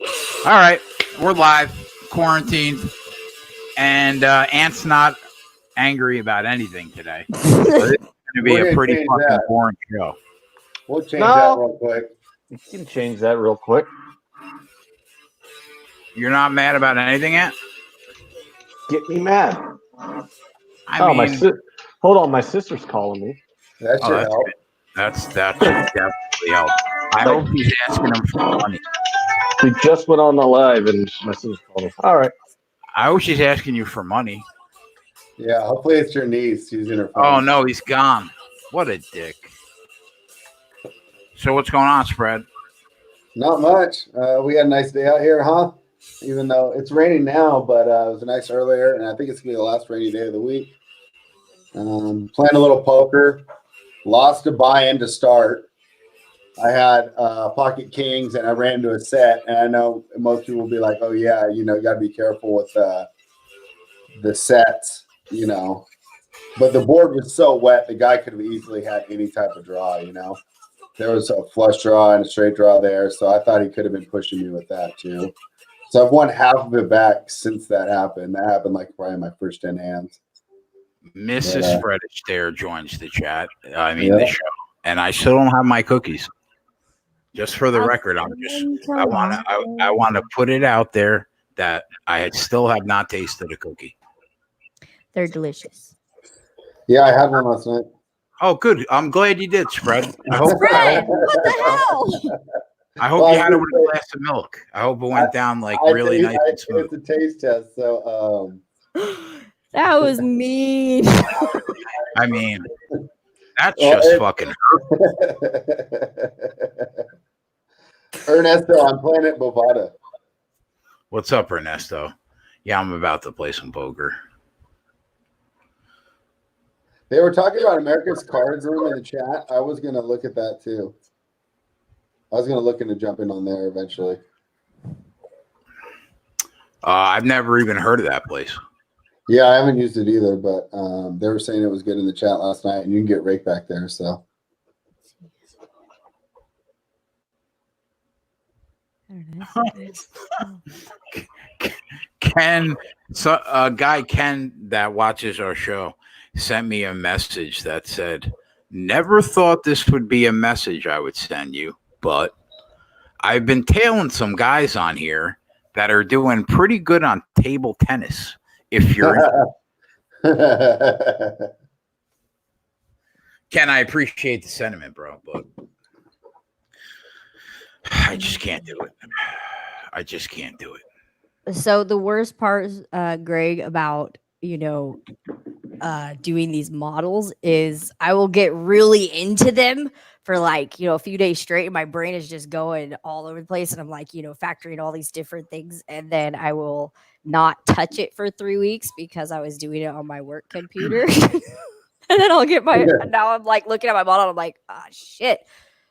All right, we're live, quarantined, and Ant's not angry about anything today. So this is going to be We're a gonna pretty change fucking that. boring show. We'll change that No. real quick. You can change that real quick. You're not mad about anything, Ant? Get me mad. I mean, hold on, my sister's calling me. That should that's help. good. That should definitely help. I hope he's asking him for money. We just went on the live and my sister's calling me. All right. I hope she's asking you for money. Yeah, hopefully it's your niece using her phone. Oh no, he's gone. What a dick. So what's going on, Spread? Not much. We had a nice day out here, huh? Even though it's raining now, but it was nice earlier, and I think it's gonna be the last rainy day of the week. Playing a little poker. Lost a buy-in to start. I had pocket kings, and I ran into a set. And I know most people will be like, "Oh yeah, you got to be careful with the sets, But the board was so wet, the guy could have easily had any type of draw. There was a flush draw and a straight draw there, so I thought he could have been pushing me with that too. So I've won half of it back since that happened. That happened like probably my first 10 hands. Mrs. Fred Astaire joins the chat. The show, and I still don't have my cookies. Just for the record, I want to put it out there that I still have not tasted a cookie. They're delicious. Yeah, I had one last night. Oh, good. I'm glad you did, Spread. Spread, what the hell? I hope you had it with a glass of milk. I hope it went down really nice and smooth. It's a taste test, so that was mean. I mean, that's just fucking. Ernesto, I'm playing at Bovada. What's up, Ernesto? Yeah, I'm about to play some poker. They were talking about America's Cards Room in the chat. I was going to look at that too. I was going to look into jumping on there eventually. I've never even heard of that place. Yeah, I haven't used it either, but they were saying it was good in the chat last night, and you can get rake back there. So. Ken that watches our show sent me a message that said, "Never thought this would be a message I would send you, but I've been tailing some guys on here that are doing pretty good on table tennis. If you're Ken, I appreciate the sentiment, bro, but I just can't do it. I just can't do it." So the worst part, Greg, about doing these models is I will get really into them for a few days straight, and my brain is just going all over the place, and I'm factoring all these different things, and then I will not touch it for 3 weeks because I was doing it on my work computer. And then I'll get now I'm looking at my model, and I'm like, ah, shit.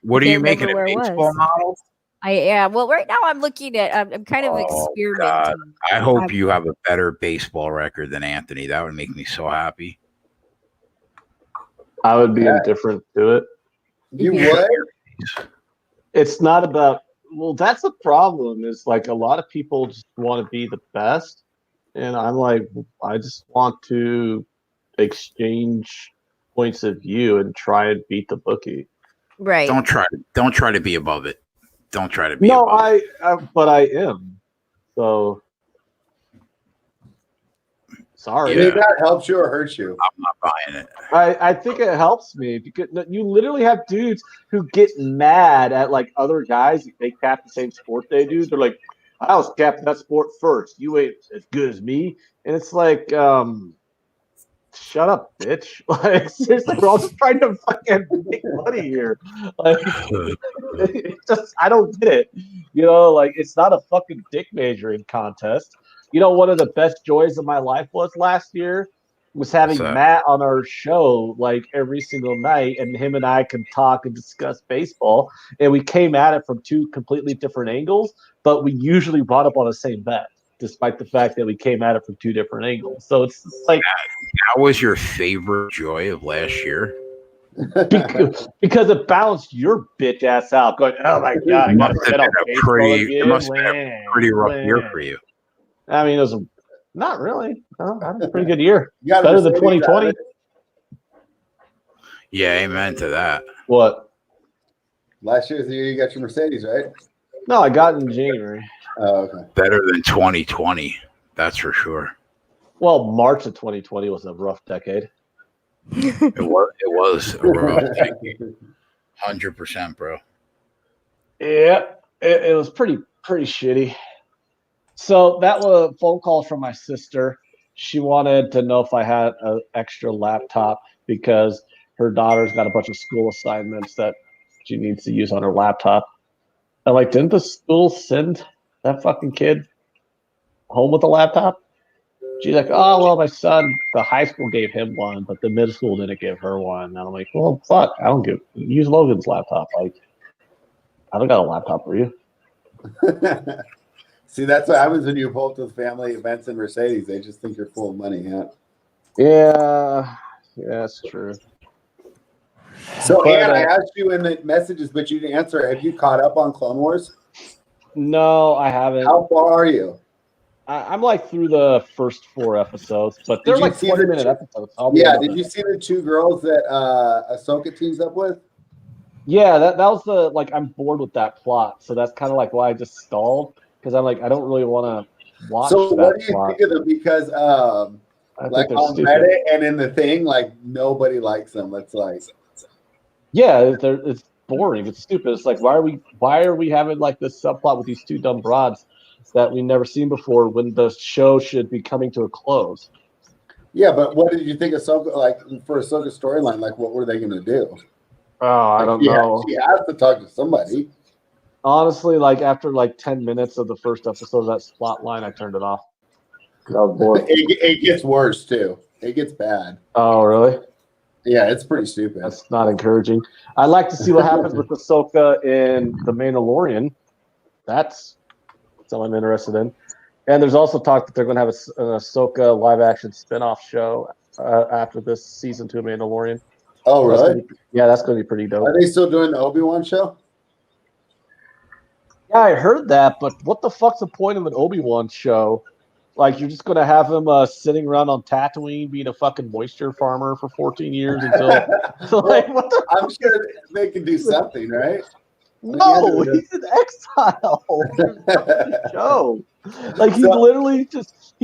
What are you making, a baseball model? I am. Well, right now I'm looking at, I'm kind of experimenting. God. I hope you have a better baseball record than Anthony. That would make me so happy. I would be indifferent to it. You would? It's not about, that's the problem is a lot of people just want to be the best. And I'm like, I just want to exchange points of view and try and beat the bookie. Right. Don't try to be above it. Don't try to be. No, but I am. So sorry. Yeah. That helps you or hurts you? I'm not buying it. I think it helps me because you literally have dudes who get mad at other guys if they cap the same sport they do. They're like, I was capping that sport first. You ain't as good as me. And it's like, shut up, bitch. Seriously, we're all just trying to fucking make money here. I don't get it. It's not a fucking dick measuring contest. One of the best joys of my life was last year was having Matt on our show every single night, and him and I can talk and discuss baseball. And we came at it from two completely different angles, but we usually brought up on the same bet, despite the fact that we came at it from two different angles. So it's like, that was your favorite joy of last year? because it balanced your bitch ass out. Going, oh my god, I got to bet on baseball it again. must have been a pretty rough year for you. I mean, it was not really. No, I had a pretty good year. You got a Better than Mercedes out of 2020. it. Yeah, amen to that. What? Last year's the year you got your Mercedes, right? No, I got it in January. Oh, okay. Better than 2020, that's for sure. Well, March of 2020 was a rough decade. It was a rough decade. 100%, bro. Yeah, it was pretty shitty. So that was a phone call from my sister. She wanted to know if I had an extra laptop because her daughter's got a bunch of school assignments that she needs to use on her laptop. I'm like, didn't the school send that fucking kid home with a laptop? She's like, oh, well, my son, the high school gave him one, but the middle school didn't give her one. And I'm like, well, fuck, I don't use Logan's laptop. Like, I don't got a laptop for you. See, that's what happens when you pull up with family events in Mercedes. They just think you're full of money, huh? Yeah, that's true. So, But, Ann, I asked you in the messages, but you didn't answer. Have you caught up on Clone Wars? No, I haven't. How far are you? I'm like through the first 4 episodes, but they're Did you like see 20-minute the- episodes. I'll be Yeah, able did to- you see the 2 girls that Ahsoka teams up with? Yeah, that was the like I'm bored with that plot, so that's kind of like why I just stalled because I'm like I don't really want to watch So, that what do you plot. think of them? Because, I like, think they're on stupid. Reddit and in the thing, like, nobody likes them. It's like, Yeah, it's boring. It's stupid. It's like why are we having like this subplot with these 2 dumb broads that we've never seen before when the show should be coming to a close? yeah, but what did you think of Ahsoka, like, for Ahsoka's storyline? Like, what were they going to do? Oh, I Like, don't she know. She has to talk to somebody. Honestly, like after like 10 minutes of the first episode of that plot line, I turned it off. I was bored. It gets worse, too. It gets bad. Oh, really? Yeah, it's pretty stupid. That's not encouraging. I'd like to see what happens with Ahsoka in The Mandalorian. That's something I'm interested in. And there's also talk that they're going to have an Ahsoka live-action spin-off show after this season 2 of Mandalorian. Oh, really? That's going to be pretty dope. Are they still doing the Obi-Wan show? Yeah, I heard that, but what the fuck's the point of an Obi-Wan show? Like, you're just going to have him sitting around on Tatooine being a fucking moisture farmer for 14 years until... like, what the I'm sure they can do something, right? No, he's in exile. Joe, like he literally just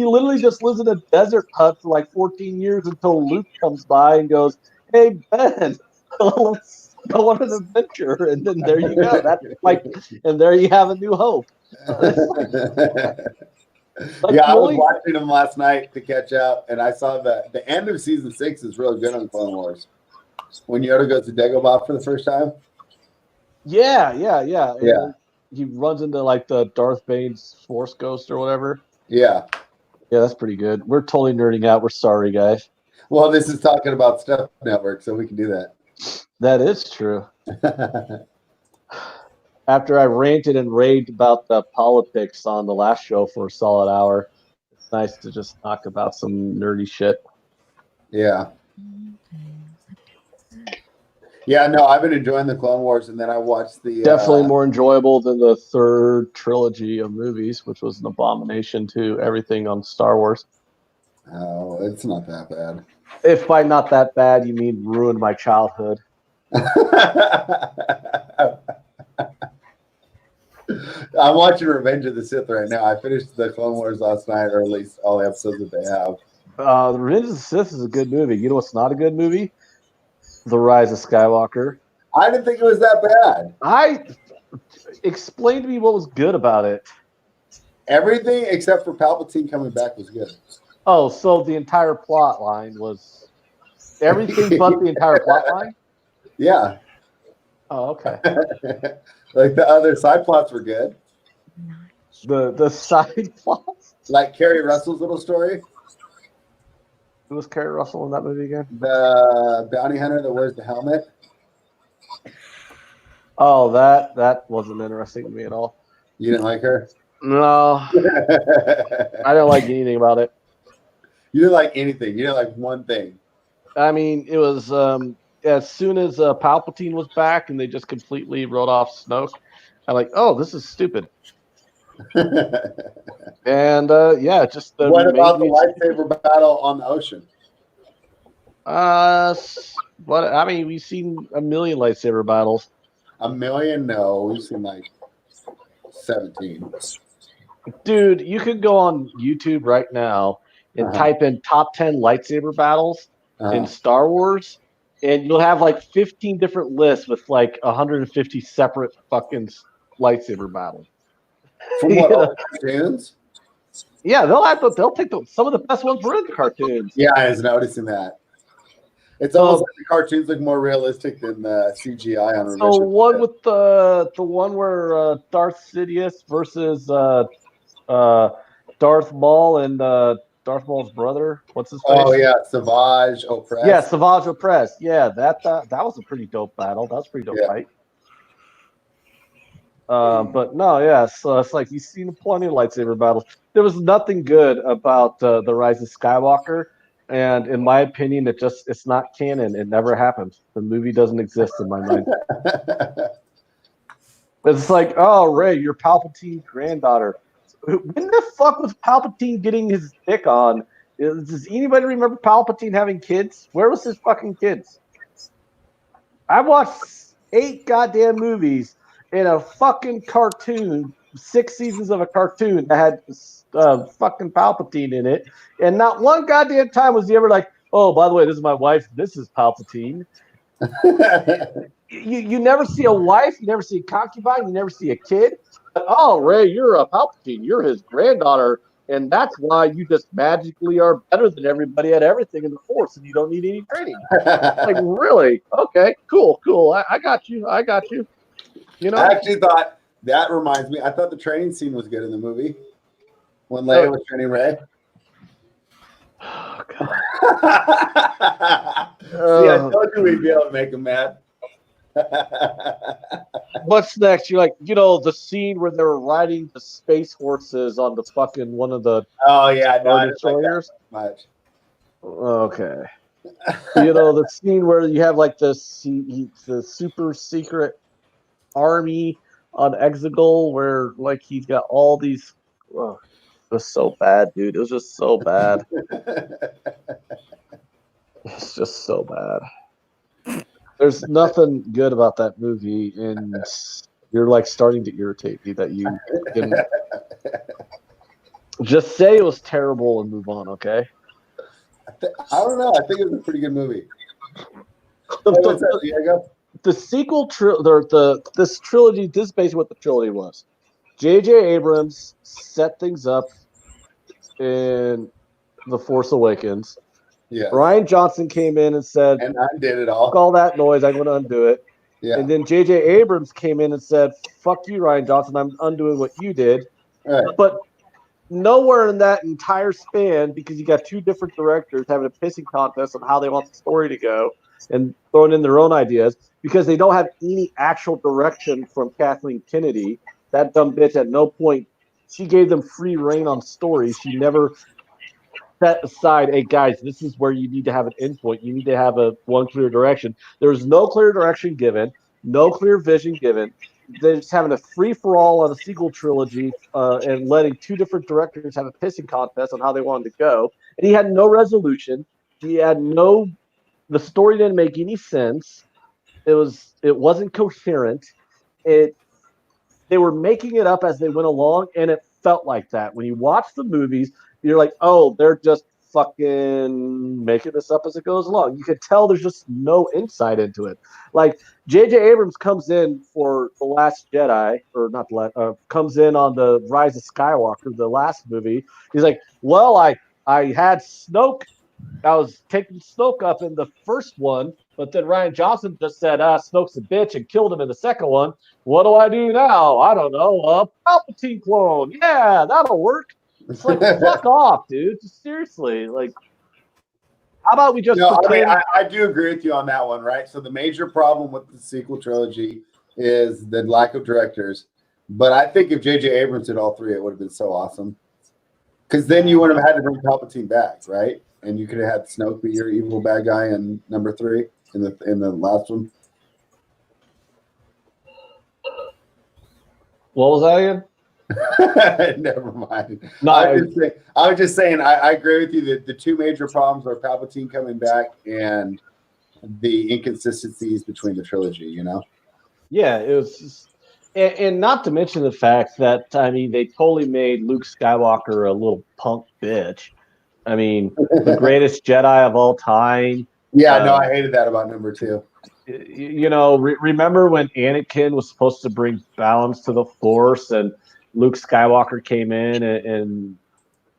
lives in a desert hut for like 14 years until Luke comes by and goes, "Hey Ben, let's go on an adventure," and then there you go. That's like, and there you have a new hope. Like, Yeah, I was really? watching them last night to catch up, and I saw the end of season 6 is really good on Clone Wars. When Yoda goes to Dagobah for the first time. Yeah. Yeah. He runs into like the Darth Bane's Force Ghost or whatever. Yeah. Yeah, that's pretty good. We're totally nerding out. We're sorry, guys. Well, this is talking about Stuff Network, so we can do that. That is true. After I ranted and raved about the politics on the last show for a solid hour, it's nice to just talk about some nerdy shit. Yeah. Yeah, no, I've been enjoying the Clone Wars, and then I watched the Definitely more enjoyable than the third trilogy of movies, which was an abomination to everything on Star Wars. Oh, it's not that bad. If by not that bad, you mean ruined my childhood. I'm watching Revenge of the Sith right now. I finished the Clone Wars last night, or at least all the episodes that they have. The Revenge of the Sith is a good movie. You know what's not a good movie? The Rise of Skywalker. I didn't think it was that bad. Explain to me what was good about it. Everything except for Palpatine coming back was good. Oh, so the entire plot line was everything but the entire plot line? Yeah. Oh, okay. Like the other side plots were good. The side plots? Like Carrie Russell's little story. Who was Carrie Russell in that movie again? The bounty hunter that wears the helmet. Oh, that wasn't interesting to me at all. You didn't like her? No, You I don't like anything about it. didn't like anything. You didn't like one thing. I mean, it was as soon as Palpatine was back and they just completely wrote off Snoke, I'm like, oh, this is stupid. And yeah, just the what about the lightsaber battle on the ocean? What I mean, we've seen a million lightsaber battles. A million? No, we've seen like 17. Dude, you could go on YouTube right now and type in top 10 lightsaber battles in Star Wars, and you'll have like 15 different lists with like 150 separate fucking lightsaber battles. From what, all the cartoons? Yeah, they'll take some of the best ones were in the cartoons. Yeah, I was noticing that. It's almost like the cartoons look more realistic than the CGI on So one with the one where Darth Sidious versus Darth Maul and Darth Maul's brother. What's his face? Oh yeah, Savage Opress. Yeah, Savage Opress. Yeah, that was a pretty dope battle. That was a pretty dope fight. But no, yeah, so it's like you've seen plenty of lightsaber battles. There was nothing good about the Rise of Skywalker, and in my opinion, it's not canon. It never happened. The movie doesn't exist in my mind. It's like, oh, Rey, you're Palpatine's granddaughter. When the fuck was Palpatine getting his dick on? Does anybody remember Palpatine having kids? Where was his fucking kids? I watched 8 goddamn movies in a fucking cartoon, 6 seasons of a cartoon that had fucking Palpatine in it, and not one goddamn time was he ever like, oh, by the way, this is my wife, this is Palpatine. You never see a wife, you never see a concubine, you never see a kid. Oh, Rey, you're a Palpatine, you're his granddaughter, and that's why you just magically are better than everybody at everything in the Force, and you don't need any training. Like, really? Okay, cool. I got you. You know, I actually thought that reminds me. I thought the training scene was good in the movie when Leia was training Rey. Oh, God. See, I told you we'd be able to make him mad. What's next? You're like, the scene where they were riding the space horses on the fucking one of the no, I didn't destroyers. Like that much. Okay. The scene where you have like the super secret army on Exegol, where like he's got all these. Oh, it was so bad, dude. It was just so bad. It's just so bad. There's nothing good about that movie, and you're like starting to irritate me that you didn't just say it was terrible and move on, okay? I don't know. I think it was a pretty good movie. What's that, Diego? The sequel, this trilogy, this is basically what the trilogy was. J.J. Abrams set things up in The Force Awakens. Yeah. Rian Johnson came in and said, and I did it all. Fuck all that noise, I'm going to undo it. Yeah. And then J.J. Abrams came in and said, fuck you, Rian Johnson, I'm undoing what you did. Right. But nowhere in that entire span, because you got 2 different directors having a pissing contest on how they want the story to go and throwing in their own ideas, because they don't have any actual direction from Kathleen Kennedy. That dumb bitch at no point, she gave them free reign on stories. She never set aside, hey guys, this is where you need to have an endpoint. You need to have one clear direction. There's no clear direction given, no clear vision given. They're just having a free-for-all on a sequel trilogy and letting 2 different directors have a pissing contest on how they wanted to go. And he had no resolution. The story didn't make any sense. It wasn't coherent. They were making it up as they went along, and it felt like that. When you watch the movies, you're like, oh, they're just fucking making this up as it goes along. You could tell there's just no insight into it. Like, J.J. Abrams comes in for The Last Jedi, or not the last, comes in on the Rise of Skywalker, the last movie. He's like, well, I had Snoke. I was taking Snoke up in the first one, but then Rian Johnson just said, Snoke's a bitch, and killed him in the second one. What do I do now? I don't know. A Palpatine clone. Yeah, that'll work. It's like, fuck off, dude. Just seriously. Like, how about we just I do agree with you on that one, right? So the major problem with the sequel trilogy is the lack of directors. But I think if J.J. Abrams did all 3, it would have been so awesome. Because then you wouldn't have had to bring Palpatine back, right? And you could have had Snoke be your evil bad guy in number 3. in the last one? What was that again? Never mind. No, I was just saying. I agree with you that the two major problems are Palpatine coming back and the inconsistencies between the trilogy. You know. Yeah, it was, and not to mention the fact that they totally made Luke Skywalker a little punk bitch. I mean, the greatest Jedi of all time. Yeah, no, I hated that about number 2. Remember when Anakin was supposed to bring balance to the Force, and Luke Skywalker came in and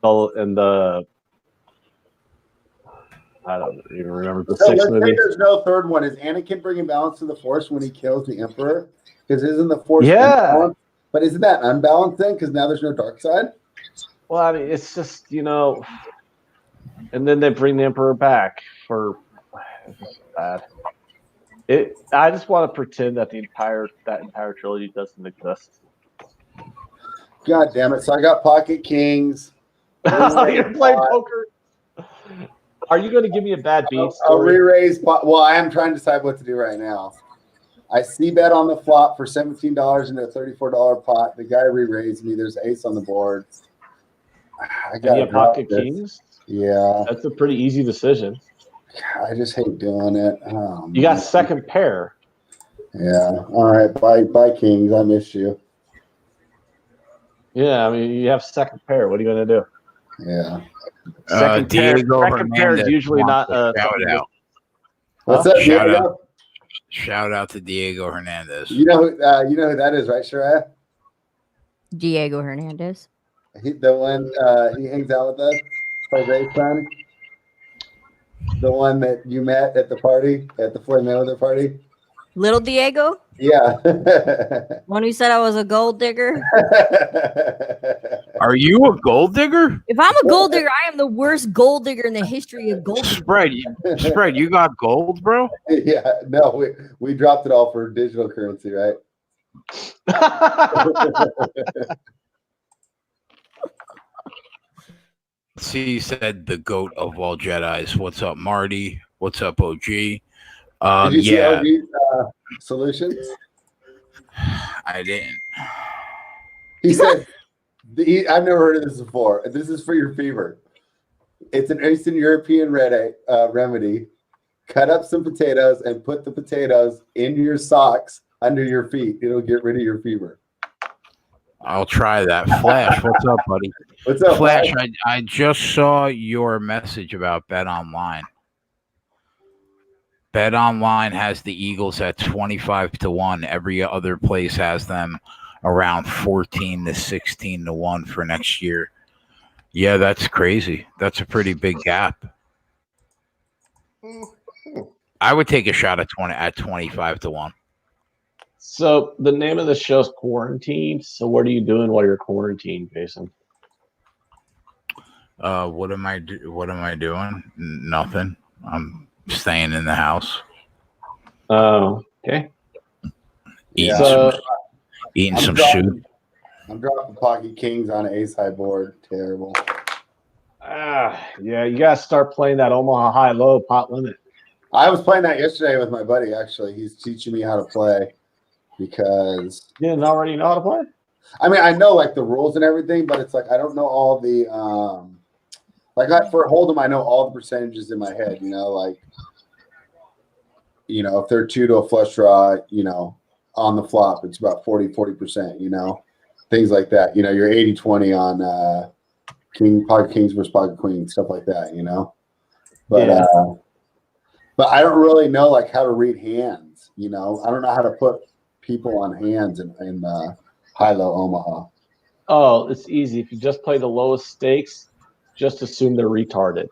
the I don't even remember the So 6th let's movie. say there's no third one. Is Anakin bringing balance to the Force when he kills the Emperor? Because isn't the Force unbalanced? But isn't that unbalanced then? Because now there's no dark side. Well, I mean, it's just and then they bring the Emperor back for bad. I just want to pretend that that entire trilogy doesn't exist. God damn it! So I got Pocket Kings. You're playing poker. Are you going to give me a bad beat I'll story? re-raise. Well, I am trying to decide what to do right now. I see bet on the flop for $17 into a $34 pot. The guy re-raised me. There's ace on the board. I got you have Pocket Kings. Yeah, that's a pretty easy decision. I just hate doing it. You got second pair. Yeah. All right. Bye, Kings. I miss you. Yeah, I mean, you have second pair. What are you going to do? Yeah. Second pair is usually not shout out. What's up, Diego? Shout out to Diego Hernandez. You know who that is, right, Shreya? Diego Hernandez. The one he hangs out with us, Jose's son. The one that you met at the party, at the Floyd Mayweather party. Little Diego? Yeah. One who said I was a gold digger. Are you a gold digger? If I'm a gold digger, I am the worst gold digger in the history of gold diggers. Spread, you got gold, bro? Yeah, no, we dropped it all for digital currency, right? See, you said the goat of all Jedis. What's up, Marty? What's up, OG? Did you see OG's solutions? I didn't. He said, I've never heard of this before. This is for your fever. It's an Eastern European remedy. Cut up some potatoes and put the potatoes in your socks under your feet. It'll get rid of your fever. I'll try that. Flash, what's up, buddy? What's up, Flash? I just saw your message about Bet Online. Bet Online has the Eagles at 25-1. Every other place has them around 14 to 16 to 1 for next year. Yeah, that's crazy. That's a pretty big gap. I would take a shot at 25-1. So the name of the show is Quarantine. So what are you doing while you're quarantined, Jason? What am I doing? Nothing. I'm staying in the house. Oh, okay. Eating some soup. I'm dropping Pocket Kings on an ace high board. Terrible. Yeah, you gotta start playing that Omaha high low pot limit. I was playing that yesterday with my buddy. Actually, he's teaching me how to play because you didn't already know how to play. I mean, I know like the rules and everything, but it's like I don't know all the for Hold'em, I know all the percentages in my head. If they're 2 to a flush draw, on the flop, it's about 40%. Things like that. You're 80-20 on pocket kings versus pocket queens, stuff like that. But I don't really know like how to read hands. I don't know how to put people on hands in high-low Omaha. Oh, it's easy. If you just play the lowest stakes, just assume they're retarded.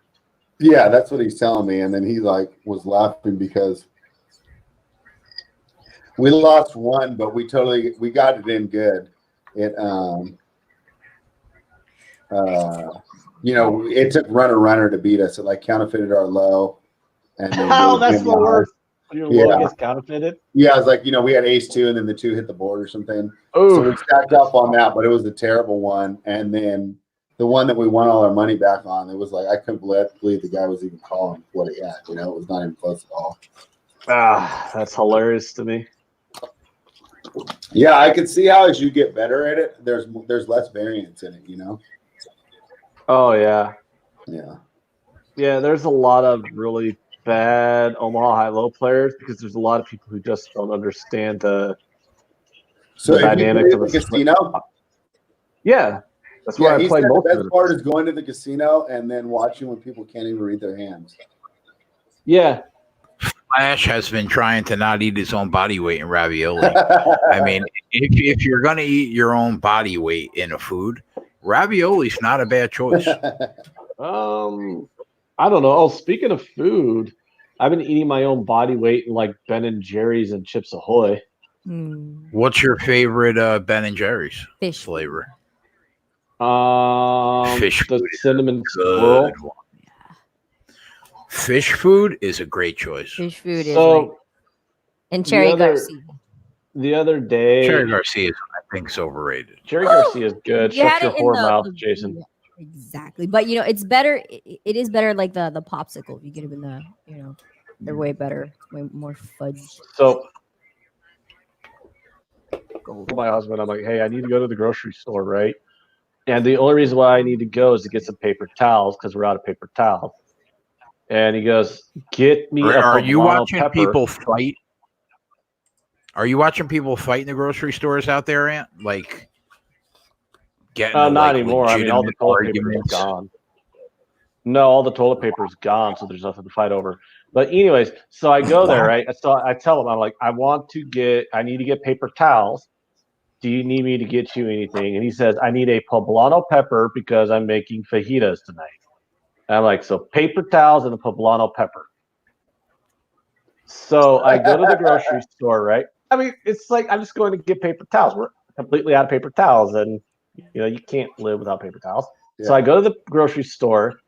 Yeah, that's what he's telling me. And then he was laughing because we lost one, but we got it in good. It it took runner to beat us. It counterfeited our low. And that's the worst. Your low gets counterfeited. Yeah, it's we had ace 2 and then the 2 hit the board or something. Ooh. So we stacked up on that, but it was a terrible one. And then the one that we won all our money back on, it was I couldn't believe the guy was even calling what he had. It was not even close at all. That's hilarious to me. Yeah, I can see how as you get better at it, there's less variance in it, you know? Oh yeah. Yeah. Yeah, there's a lot of really bad Omaha high-low players because there's a lot of people who just don't understand the So if you dynamics play of at the the casino, Yeah, that's yeah, where I he play said the most of best it. part is going to the casino and then watching when people can't even read their hands. Yeah, Flash has been trying to not eat his own body weight in ravioli. I mean, if you're gonna eat your own body weight in a food, ravioli's not a bad choice. I don't know. Oh, speaking of food, I've been eating my own body weight in like Ben and Jerry's and Chips Ahoy. What's your favorite Ben and Jerry's Fish flavor? Fish food the is cinnamon Good swirl. one. Fish food is a great choice. Fish food is So like, and Cherry Garcia. the other day, Cherry Garcia, I think, is overrated. Cherry Garcia is good. You Shut had your it in whore the- mouth, the- Jason. yeah, exactly, but you know it's better. It is better like the popsicle. If you get them in the, you know, they're way better, way more fudge. So my husband, I'm like, hey, I need to go to the grocery store, right? And the only reason why I need to go is to get some paper towels because we're out of paper towels. And he goes, get me a Are you poblano watching pepper. people fight? Are you watching people fight in the grocery stores out there, Ant? Like getting Not like, anymore. I mean, all the legitimate toilet paper is arguments? gone. No, all the toilet paper is gone, so there's nothing to fight over. But anyways, so I go there, right? So I tell him, I'm like, I need to get paper towels. Do you need me to get you anything? And he says, I need a poblano pepper because I'm making fajitas tonight. And I'm like, so paper towels and a poblano pepper. So I go to the grocery store, right? I mean, it's like I'm just going to get paper towels. We're completely out of paper towels, and you know you can't live without paper towels. Yeah. So I go to the grocery store,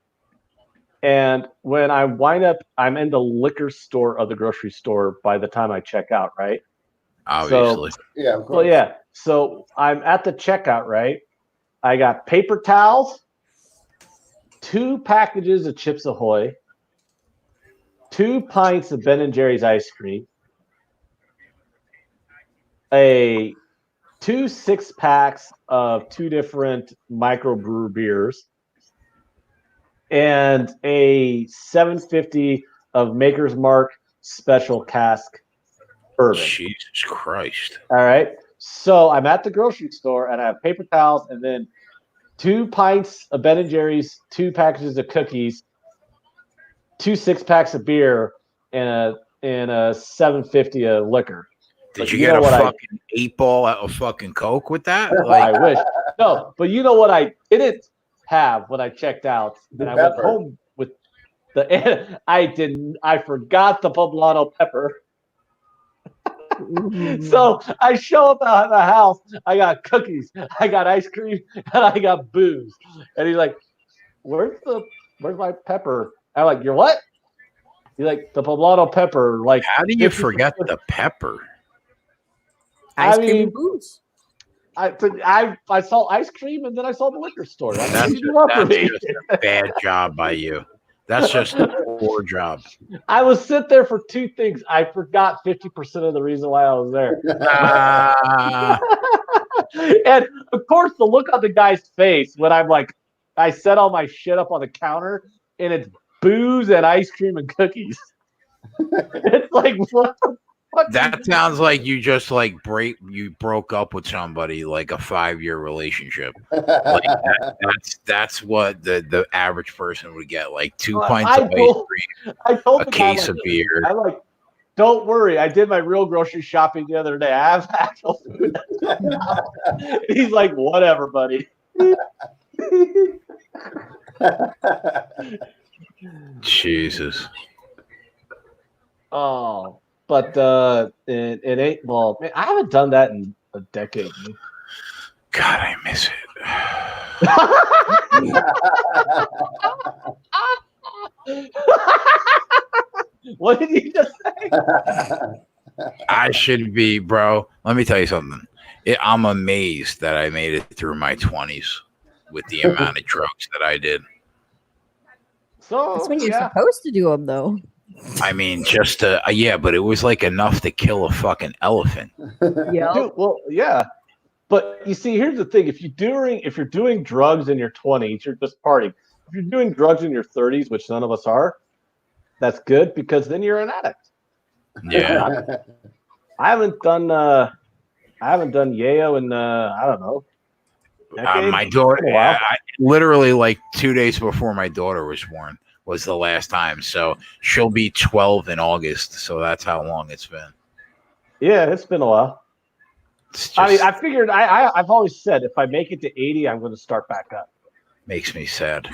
and when I wind up, I'm in the liquor store of the grocery store by the time I check out, right? Obviously. Yeah, of So course. yeah, so I'm at the checkout, right? I got paper towels, 2 packages of Chips Ahoy, 2 pints of Ben and Jerry's ice cream, 2 6-packs of 2 different microbrew beers, and a 750 of Maker's Mark special cask bourbon. Jesus Christ. All right. So I'm at the grocery store and I have paper towels and then 2 pints of Ben and Jerry's, 2 packages of cookies, 2 6-packs of beer, and a 750 of liquor. Did But you you get know a what fucking 8-ball out of fucking Coke with that? I Like, wish. No, but you know what I didn't have when I checked out, The and I went pepper. home with the. I forgot the poblano pepper. So I show up at the house. I got cookies, I got ice cream, and I got booze. And he's like, "Where's my pepper?" I'm like, "You're what?" He's like, "The poblano pepper." Like, how do you 50%. forget the pepper? Ice I cream mean, and booze. I saw ice cream and then I saw the liquor store. That's That's what you want from me. just a bad job by you. That's just a poor job. I was sit there for 2 things. I forgot 50% of the reason why I was there. And of course, the look on the guy's face when I'm like, I set all my shit up on the counter and it's booze and ice cream and cookies. It's like, what the fuck? That sounds like you just like broke up with somebody like a 5-year relationship. Like that's what the average person would get, like 2 pints of ice cream, I told a the guy, case of beer. I'm like, don't worry. I did my real grocery shopping the other day. I have actual food. He's like, whatever, buddy. Jesus. Oh, but it ain't, well, man, I haven't done that in a decade. God, I miss it. What did you just say? I should be, bro. Let me tell you something. I'm amazed that I made it through my 20s with the amount of drugs that I did. So That's when you're yeah. supposed to do them, though. I mean, just yeah, but it was like enough to kill a fucking elephant. Yeah. Dude, well, yeah. But you see, here's the thing: if you're doing drugs in your 20s, you're just partying. If you're doing drugs in your 30s, which none of us are, that's good because then you're an addict. Yeah. I haven't done yayo in I don't know. Decade? My daughter, Been a while. literally like 2 days before my daughter was born was the last time. So she'll be 12 in August. So that's how long it's been. Yeah, it's been a while. It's just, I mean, I figured I've always said if I make it to 80, I'm going to start back up. makes me sad.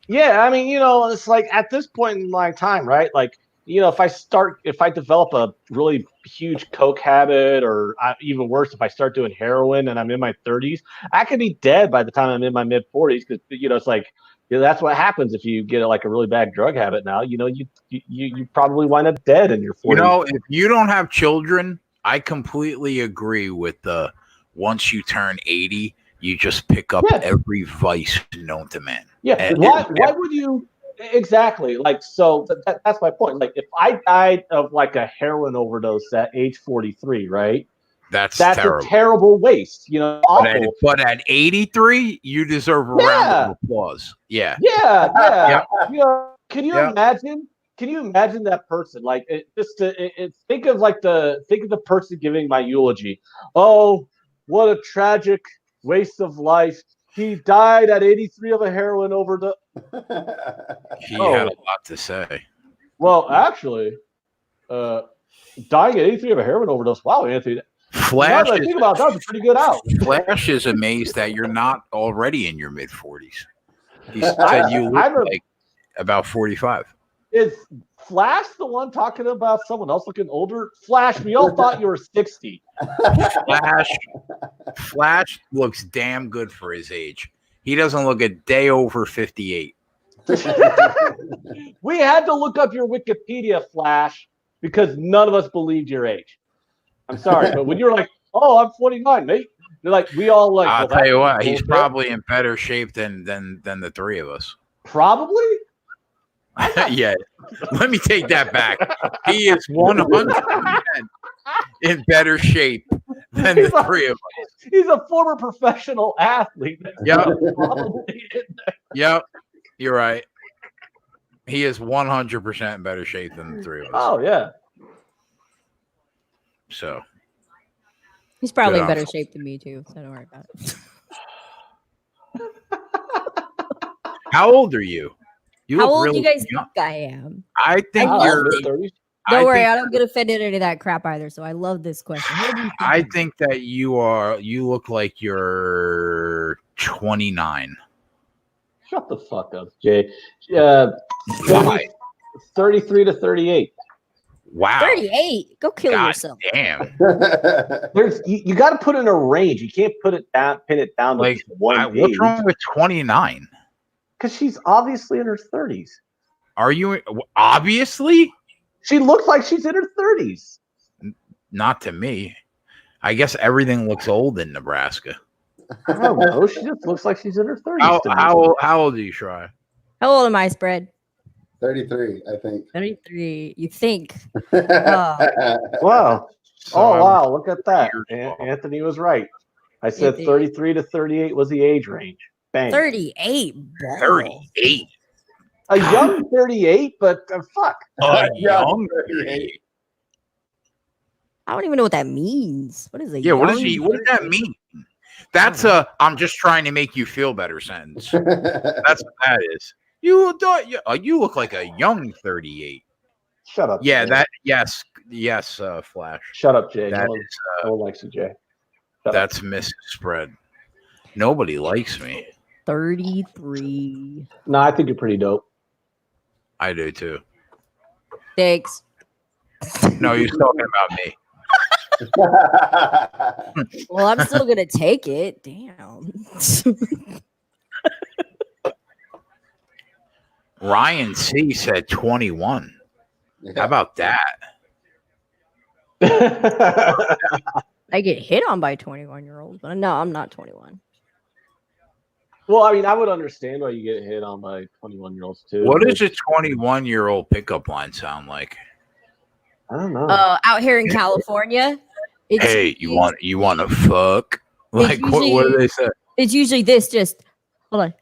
Yeah, I mean, it's like at this point in my time, right? Like, if I develop a really huge coke habit, or even worse, if I start doing heroin and I'm in my 30s, I could be dead by the time I'm in my mid 40s because it's like that's what happens if you get like a really bad drug habit. Now, you probably wind up dead in your 40s. If you don't have children, I completely agree with the once you turn 80, you just pick up every vice known to man. Yeah, why would you? Exactly. Like, so that's my point. Like, if I died of like a heroin overdose at age 43, right? That's terrible. A terrible waste. Awful. But at 83, you deserve a round of applause. Yeah. Yeah. Can you imagine? Can you imagine that person? Like, think of the person giving my eulogy. Oh, what a tragic waste of life. He died at 83 of a heroin overdose. He had a lot to say. Well, actually, dying at 83 of a heroin overdose. Wow, Anthony. Flash. Now that I think about that, was a pretty good out. Flash is amazed that you're not already in your mid 40s. He said you look like about 45. Is Flash the one talking about someone else looking older? Flash, we all thought you were 60. Flash looks damn good for his age. He doesn't look a day over 58. We had to look up your Wikipedia, Flash, because none of us believed your age. I'm sorry, but when you're like, "Oh, I'm 49, mate," they're like, we all like. I'll tell you what, he's probably in better shape than the three of us. Probably. Yeah, let me take that back. He is 100% in better shape than the three of us. He's a former professional athlete. Yep. Yep. You're right. He is 100% in better shape than the three of us. Oh, yeah. So. He's probably in better shape than me, too, so don't worry about it. How old are you? How old do you guys think I am? I think you're 30s. Don't worry, I don't get offended at any of that crap either. So I love this question. I think that you look like you're 29. Shut the fuck up, Jay. 33 to 38. Wow. 38. Go kill yourself. Damn. You got to put in a range. You can't pin it down to like one age. What's wrong with 29? Because she's obviously in her 30s. Are you obviously? She looks like she's in her 30s. Not to me. I guess everything looks old in Nebraska. I don't know. She just looks like she's in her 30s. How old are you, Shry? How old am I, Spread? 33, I think. 33. You think? Wow. Wow. Look at that. Anthony was right. I said 33 to 38 was the age range. Bang. 38. 38. A young 38, but fuck. A young 38. I don't even know what that means. What is it? Yeah, what does that mean? That's I'm just trying to make you feel better sentence. That's what that is. You look like a young 38. Shut up. Yeah, Jay. yes, Flash. Shut up, Jay. That no one likes you, Jay. That's Mrs. Spread. Nobody likes me. 33. No, I think you're pretty dope. I do too. Thanks. No, he's talking about me. Well, I'm still gonna take it. Damn. Ryan C said 21. How about that? I get hit on by 21-year-olds, but no, I'm not 21. Well, I mean, I would understand why you get hit on by 21-year-olds too. What but does a 21-year-old pickup line sound like? I don't know. Out here in California, it's Hey, you want to fuck? Like what do usually- they say? it's usually this. Just hold on.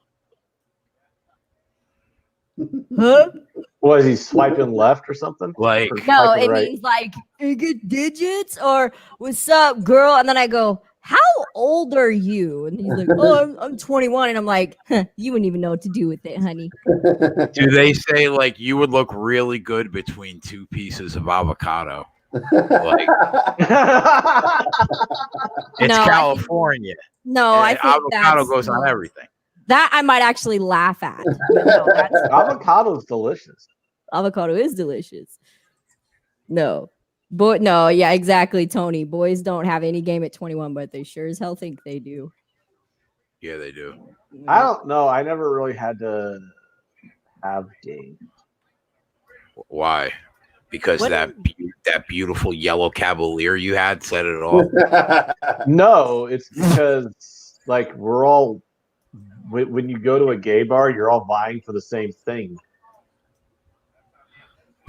Huh? What is he swiping left or something? Like Or No, swiping it right? means like you get digits or what's up, girl? And then I go, how old are you? And he's like, oh, I'm 21. And I'm like, huh, you wouldn't even know what to do with it, honey. do they say like you would look really good between two pieces of avocado? Like it's No, California. No, I and think avocado that's, goes on everything. That I might actually laugh at. But no, that's, Avocado's delicious. avocado is delicious. No. But no, yeah, exactly, Tony. Boys don't have any game at 21, but they sure as hell think they do. Yeah, they do. I don't know. I never really had to have game. Why? Because What that beautiful yellow Cavalier you had set it off. No, it's because like we're all when you go to a gay bar, you're all vying for the same thing.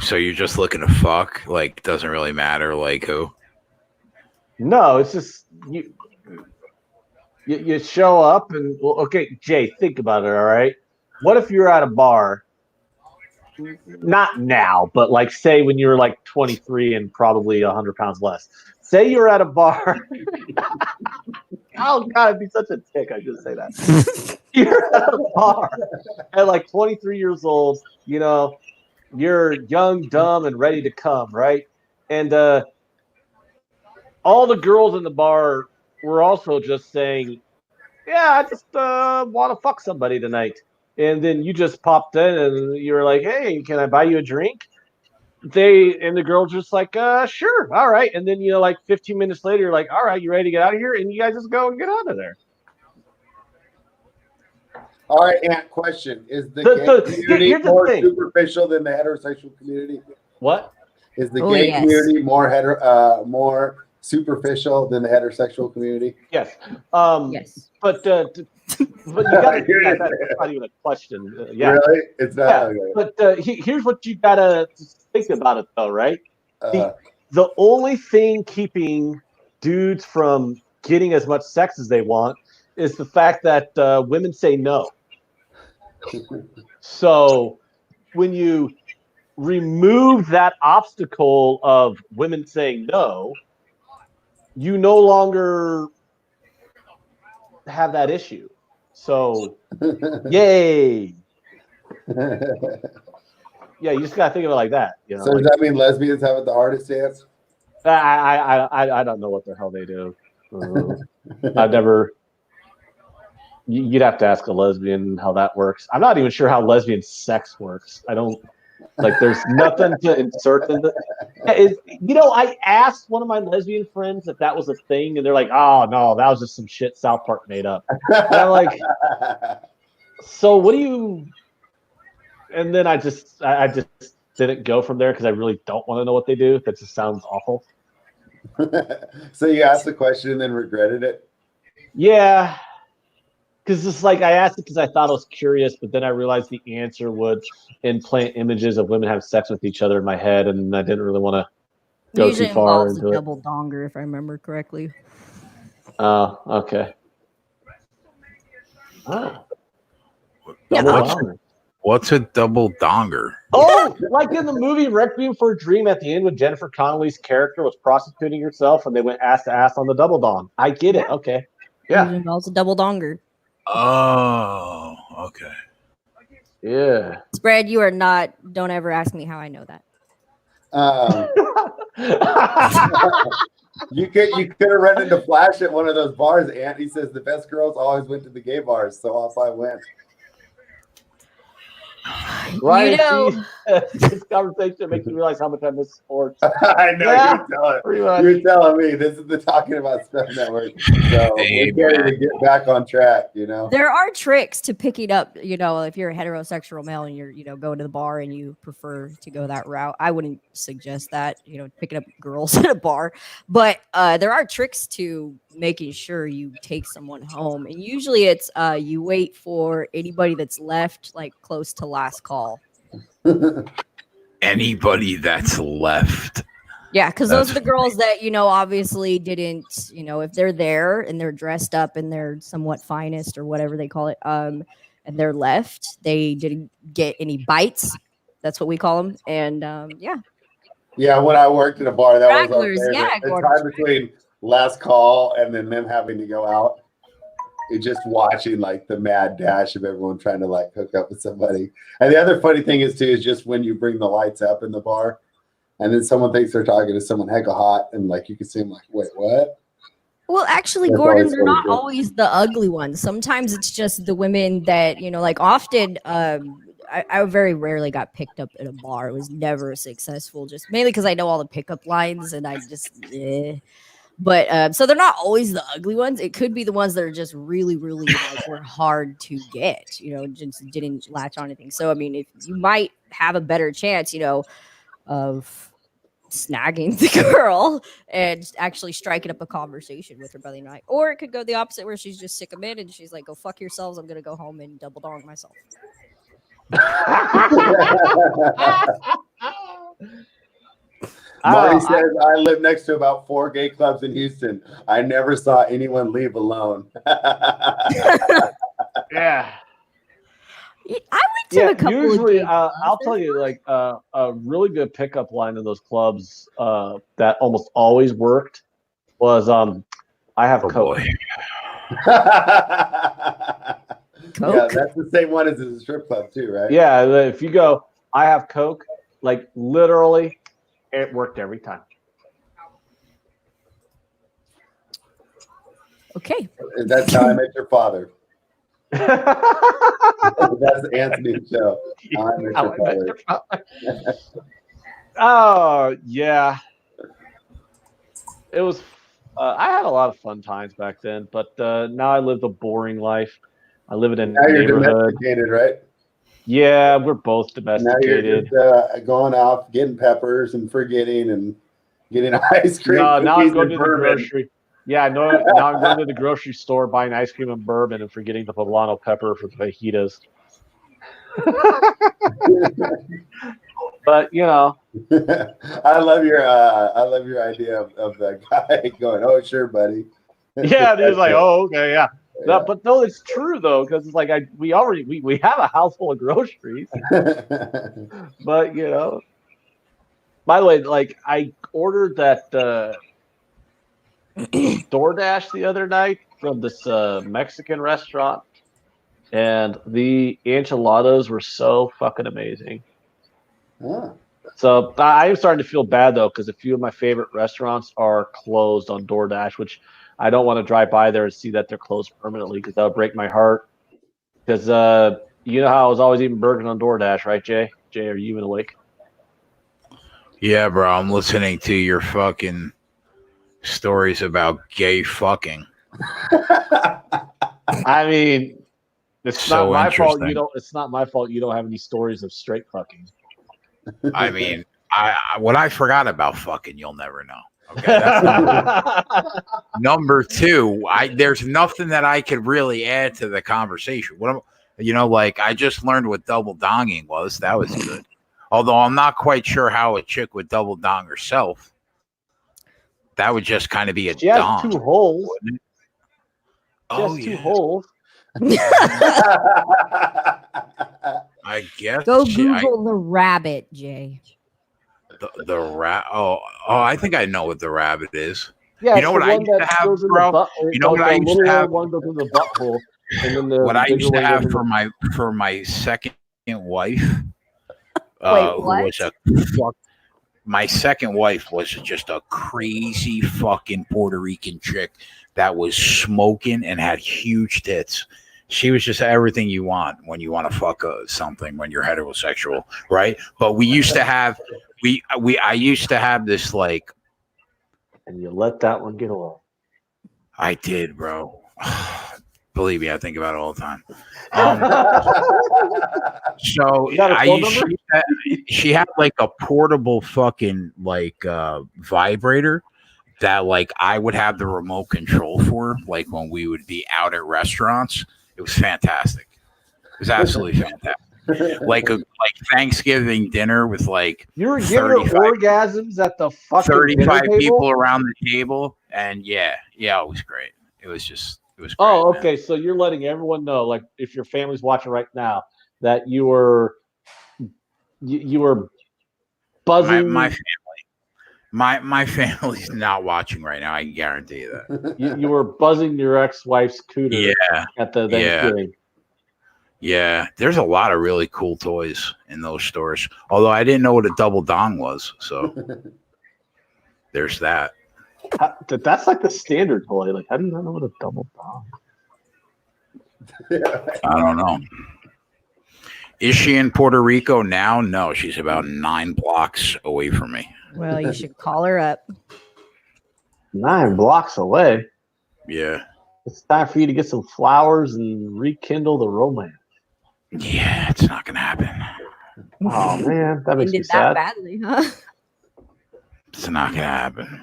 So you're just looking to fuck? Like doesn't really matter like who. No, it's just you show up and well, okay, Jay, think about it. All right, what if you're at a bar? Not now, but like say when you were like 23 and probably 100 pounds less. Say you're at a bar. Oh God, I'd be such a dick. I just say that. You're at a bar at like 23 years old. You know, you're young, dumb, and ready to come, right? And all the girls in the bar were also just saying, "Yeah, I just want to fuck somebody tonight." And then you just popped in and you were like, "Hey, can I buy you a drink?" And the girl just like, "Sure, all right." And then like 15 minutes later, you're like, "All right, you ready to get out of here?" And you guys just go and get out of there. All right, Ant, question. Is the gay community here's the more thing. superficial than the heterosexual community? What? Is the Oh, gay yes. community more superficial than the heterosexual community? Yes. Yes. But you gotta. Yeah, that's not even a question. Yeah. Really? It's not. Yeah. Okay. But here's what you gotta think about it, though, right? Uh, The only thing keeping dudes from getting as much sex as they want is the fact that women say no. So when you remove that obstacle of women saying no, you no longer have that issue. So, yay. Yeah, you just gotta think of it like that. You know, so does that mean lesbians have it the hardest dance? I don't know what the hell they do. I've never. You'd have to ask a lesbian how that works. I'm not even sure how lesbian sex works. I don't like. There's nothing to insert into. I asked one of my lesbian friends if that was a thing, and they're like, "Oh no, that was just some shit South Park made up." And I'm like, "So what do you?" And then I just didn't go from there because I really don't want to know what they do. That just sounds awful. So you asked the question and then regretted it? Yeah. Because it's like I asked it because I thought I was curious, but then I realized the answer would implant images of women having sex with each other in my head, and I didn't really want to go Usually too far involves into a it. double donger, if I remember correctly. Oh, okay. Oh. Yeah, Double what's- donger. What's a double donger? Oh, like in the movie Requiem for a Dream at the end when Jennifer Connelly's character was prostituting herself and they went ass to ass on the double dong. I get it. Okay. Yeah. Usually involves a double donger. Oh, okay. Yeah. Spread, you are not. Don't ever ask me how I know that. You could have run into Flash at one of those bars, Ant. He says the best girls always went to the gay bars, so off I went. Ryan, You know, see, this conversation makes me realize how much I miss sports. I know Yeah, you're pretty much. telling me this is the Talking About Stuff Network. So Hey, we're ready man. to get back on track, you know. there are tricks to picking up, if you're a heterosexual male and you're, going to the bar and you prefer to go that route. I wouldn't suggest that, picking up girls at a bar, but there are tricks to making sure you take someone home. And usually it's you wait for anybody that's left like close to last call. Anybody that's left. Yeah, because those are That's the girls that, obviously didn't, if they're there and they're dressed up and they're somewhat finest or whatever they call it, and they're left, they didn't get any bites. That's what we call them. And yeah. Yeah, when I worked at a bar, that Stragglers, was our yeah, favorite. The Gordon. time between last call and then them having to go out. It's just watching like the mad dash of everyone trying to like hook up with somebody. And the other funny thing is too is just when you bring the lights up in the bar, and then someone thinks they're talking to someone hecka hot, and like you can see them like, wait, what? Well, actually, That's Gordon, always they're so not good. always the ugly ones. Sometimes it's just the women that, like often I very rarely got picked up at a bar. It was never successful, just mainly because I know all the pickup lines and I just, But so they're not always the ugly ones. It could be the ones that are just really, really like were hard to get, just didn't latch on anything. So I mean, if you might have a better chance, of snagging the girl and actually striking up a conversation with her by the night. Or it could go the opposite where she's just sick of it and she's like, go fuck yourselves. I'm gonna go home and double dong myself. Marty says, I live next to about 4 gay clubs in Houston. I never saw anyone leave alone. Yeah. I went to a couple usually, of clubs. I'll tell you, like a really good pickup line in those clubs that almost always worked was, "I have Oh Coke." boy. Yeah, Coke? that's the same one as the strip club too, right? Yeah, if you go, "I have Coke," like literally, it worked every time. Okay. That's how I met your father. That's Anthony's show. How I Met Your Father. Oh yeah, it was. I had a lot of fun times back then, but now I live a boring life. I live in a Now you're neighborhood. domesticated, right? Yeah, we're both Now domesticated. you're just going off, getting peppers and forgetting and getting ice cream. No, now I'm cookies, going and to the bourbon. grocery. Yeah, no, now I'm going to the grocery store buying ice cream and bourbon and forgetting the poblano pepper for the fajitas. But I love your idea of the guy going, "Oh, sure, buddy." yeah, he was like, That's "Oh, okay, yeah." it. No, but no, it's true though, because it's like we have a house full of groceries, but By the way, like I ordered that DoorDash the other night from this Mexican restaurant, and the enchiladas were so fucking amazing. Ah. So I am starting to feel bad though, because a few of my favorite restaurants are closed on DoorDash, which I don't want to drive by there and see that they're closed permanently, because that would break my heart. Because you know how I was always eating burgers on DoorDash, right, Jay? Jay, are you even awake? Yeah, bro. I'm listening to your fucking stories about gay fucking. I mean, it's So not my fault interesting. you don't. It's not my fault you don't have any stories of straight fucking. I mean, what I forgot about fucking, you'll never know. Okay, that's number two. There's nothing that I could really add to the conversation. Like I just learned what double donging was. That was good. Although I'm not quite sure how a chick would double dong herself. That would just kind of be a She has dong. 2 holes. She Oh has 2 yeah, holes. I guess. Go Google the rabbit, Jay. The rat. Oh, I think I know what the rabbit is. Yeah, You know it's what the I one used to that have, goes in bro? the butt. You know what I used to little have? one goes in the butthole, and then the What I bigger used to one have goes in for my second wife, Wait, who what? was my second wife was just a crazy fucking Puerto Rican chick that was smoking and had huge tits. She was just everything you want when you want to fuck something when you're heterosexual, right? But we used to have I used to have this like. And you let that one get away. I did, bro. Believe me, I think about it all the time. So You got a phone number? she had like a portable fucking like vibrator that like I would have the remote control for, like when we would be out at restaurants. It was fantastic. It was absolutely fantastic. Like Thanksgiving dinner with like You were giving her orgasms at the fucking 35 dinner people table? around the table, and yeah, it was great. It was great. Oh, man. okay. So you're letting everyone know, like, if your family's watching right now, that you were buzzing. My family's not watching right now. I can guarantee you that. You were buzzing your ex-wife's cooter at the Thanksgiving. Yeah, there's a lot of really cool toys in those stores. Although I didn't know what a double dong was, so there's that. That's like the standard toy. Like, how do you not know what a double dong? I don't know. Is she in Puerto Rico now? No, she's about 9 blocks away from me. Well, you should call her up. 9 blocks away. Yeah. It's time for you to get some flowers and rekindle the romance. Yeah, it's not gonna happen. Oh man, that makes me Ended sad. that badly, huh? It's not gonna happen.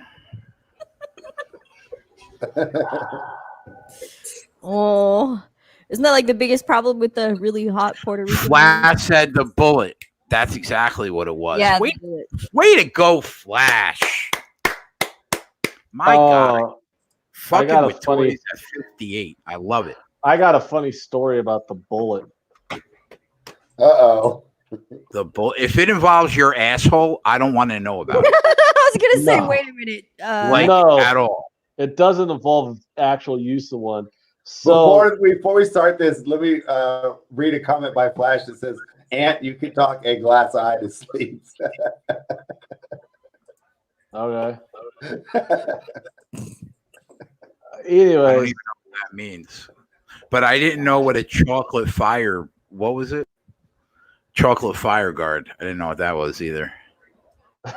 Oh, isn't that like the biggest problem with the really hot Puerto Rican? Flash said the bullet. That's exactly what it was. Yeah, Way to go, Flash. My God. Fucking with toys at 58. I love it. I got a funny story about the bullet. Uh-oh. The bullet. If it involves your asshole, I don't want to know about it. I was gonna say, No. wait a minute. No. At all. It doesn't involve actual use of one. So Before we start this, let me read a comment by Flash that says, "Ant, you can talk a glass eye to sleep." okay. I don't even know Anyway, what that means. But I didn't know what a chocolate fire. What was it? Chocolate fire guard. I didn't know what that was either.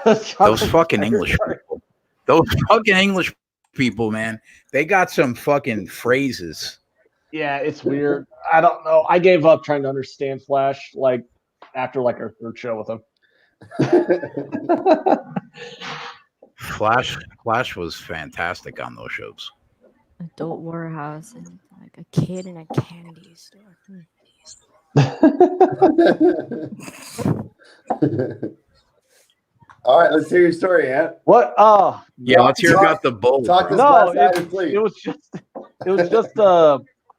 Those fucking English people. Those fucking English people, man. They got some fucking phrases. Yeah, it's weird. I don't know. I gave up trying to understand Flash like after like our third show with him. Flash was fantastic on those shows. Adult warehouse and like a kid in a candy store. All right, let's hear your story, Ant. What? Yeah, let's hear about the bullet. Talk bro. to No, glass eye to sleep. it was just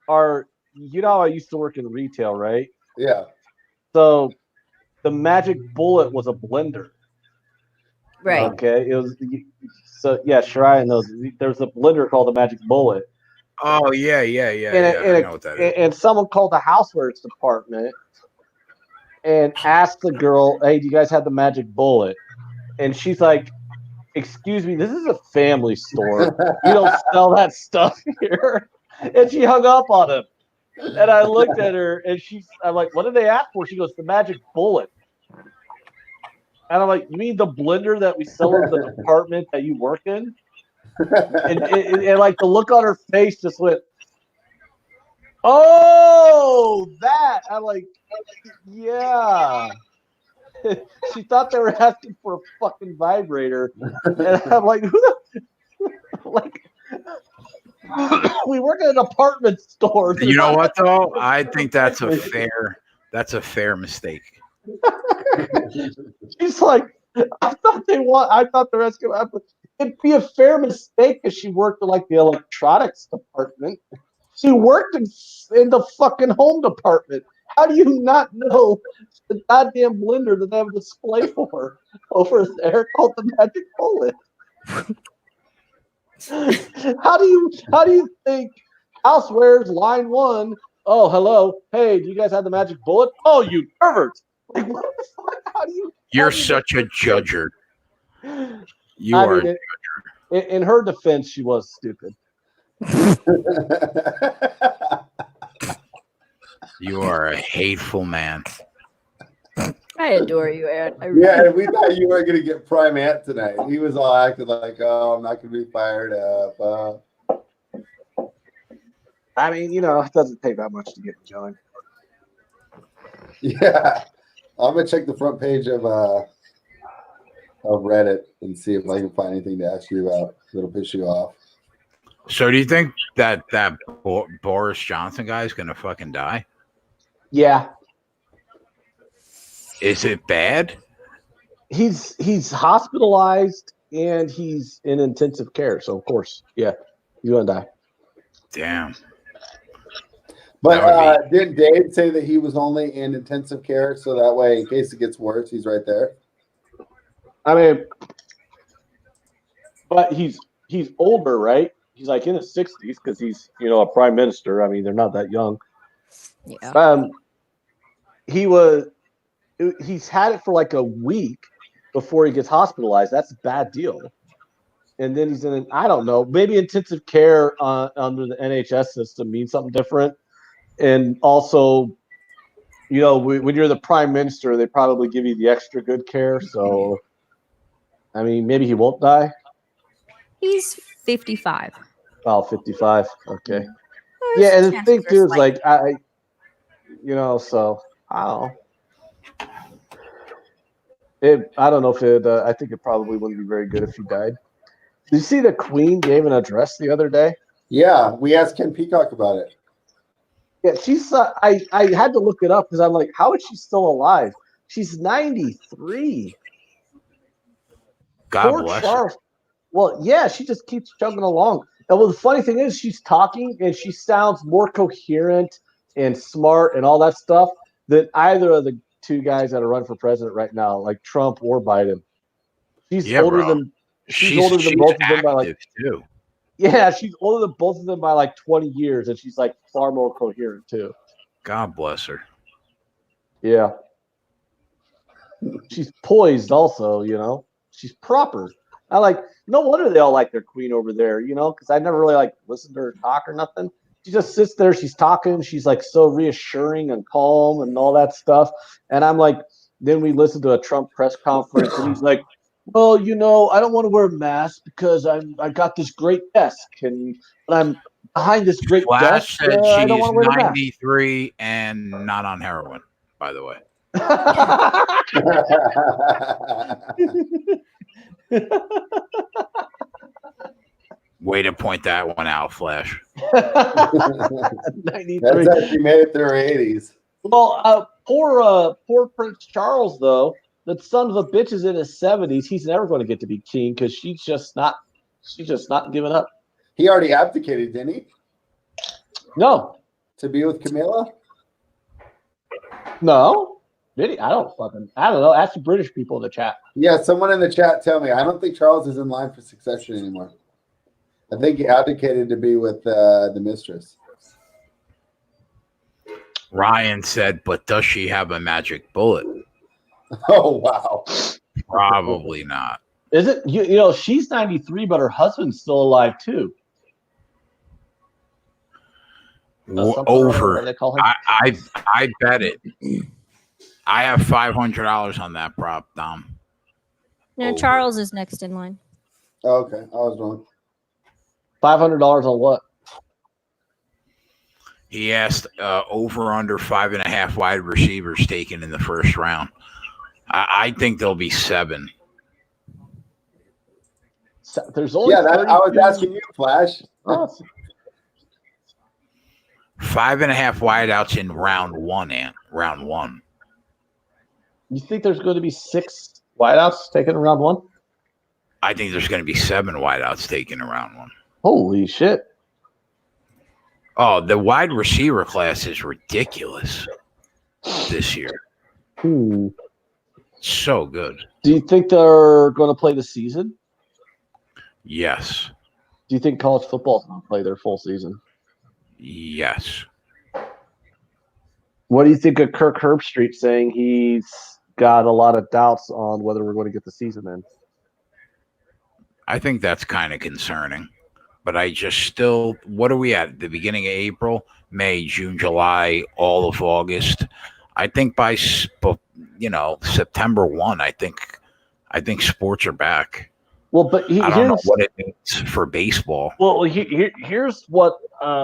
our. You know, I used to work in retail, right? Yeah. So the magic bullet was a blender. Right. Okay. It was. So yeah, Shariah knows. There's a blender called the Magic Bullet. Oh yeah. I know what that is. And someone called the housewares department and asked the girl, "Hey, do you guys have the Magic Bullet?" And she's like, "Excuse me, this is a family store. You don't sell that stuff here." And she hung up on him. And I looked at her, and I'm like, "What did they ask for?" She goes, "The Magic Bullet." And I'm like, "You mean the blender that we sell in the department that you work in?" And like the look on her face just went, "Oh, that." I'm like, "Yeah." She thought they were asking for a fucking vibrator, and I'm like, "Who the like?" We work at an apartment store. You know what though? I think that's a fair mistake. She's like, I thought the rest of it'd be a fair mistake if she worked in like the electronics department. She worked in the fucking home department. How do you not know the goddamn blender that they have a display for over there called the Magic Bullet? How do you think housewares line 1? Oh, hello. Hey, do you guys have the Magic Bullet? Oh, you perverts. Like, what the fuck? How do you? You're such a judger. You I are. mean, in her defense, she was stupid. You are a hateful man. I adore you, Aaron. I really Yeah, and we thought you were gonna get Prime Ant tonight. He was all acting like, "Oh, I'm not gonna be fired up." I mean, you know, it doesn't take that much to get me going. Yeah, I'm gonna check the front page of Reddit and see if I can find anything to ask you about that'll piss you off. So do you think that Boris Johnson guy is gonna fucking die? Yeah, Is it bad? he's hospitalized and he's in intensive care. So of course, yeah, he's gonna die. Damn. But That would did Dave say that he was only in intensive care so that way, in case it gets worse, he's right there? I mean, but he's older, right? He's like in his 60s because he's, you know, a prime minister. I mean, they're not that young. yeah. He's had it for like a week before he gets hospitalized. That's a bad deal. And then he's in, I don't know, maybe intensive care under the NHS system means something different. And also, you know, when you're the prime minister, they probably give you the extra good care. So, I mean, maybe he won't die. He's 55. Oh, 55. Okay. There's Yeah, and the chances thing are too is slight. like you know, so I don't know. I don't know if it. I think it probably wouldn't be very good if he died. Did you see the Queen gave an address the other day? Yeah, we asked Ken Peacock about it. Yeah, she's. I had to look it up because I'm like, how is she still alive? She's 93. God Poor bless her. Charles. Well, yeah, she just keeps chugging along. And well, the funny thing is, she's talking and she sounds more coherent and smart and all that stuff than either of the two guys that are running for president right now, like Trump or Biden. She's Yeah, older bro. than she's older than both of them by like too. yeah, she's older than both of them by like 20 years, and she's like far more coherent too. God bless her. Yeah. She's poised also, you know. She's proper. I like no wonder they all like their queen over there, you know, because I never really like listened to her talk or nothing. She just sits there, she's talking, she's like so reassuring and calm and all that stuff. And I'm like, then we listened to a Trump press conference and he's like, well, you know, I don't want to wear a mask because I got this great desk and I'm behind this great Flash desk. said I don't want she's to wear the mask. 93 and not on heroin, by the way. Way to point that one out, Flash. 93. That's actually made it through her 80s. Well, poor Prince Charles though. The son of a bitch is in his 70s. He's never going to get to be king because she's just not giving up. He already abdicated, didn't he? No, To be with Camilla? no. Did he? I don't know. Ask the British people in the chat. Yeah, someone in the chat tell me. I don't think Charles is in line for succession anymore. I think he abdicated to be with the mistress. Ryan said, but does she have a magic bullet? Oh, wow. Probably not. Is it? You know, she's 93, but her husband's still alive too. Something Over. what they call him? I bet it. I have $500 on that prop, Dom. No, Over. Charles is next in line. Oh, okay, I was wrong. $500 on what? He asked over under 5.5 wide receivers taken in the first round. I think there'll be 7. There's only Yeah, I was 32 asking you, Flash. Oh, 5.5 wideouts in round 1, Ant. Round 1. you think there's going to be 6 wideouts taken in round 1? I think there's going to be 7 wideouts taken in round 1. Holy shit. Oh, the wide receiver class is ridiculous this year. So good. Do you think they're going to play the season? Yes. Do you think college football is going to play their full season? Yes. What do you think of Kirk Herbstreit saying he's got a lot of doubts on whether we're going to get the season in? I think that's kind of concerning. but I just still. What are we at? The beginning of April, May, June, July, all of August. I think by September 1, I think sports are back. Well, but I don't know what it means for baseball. Well, here's what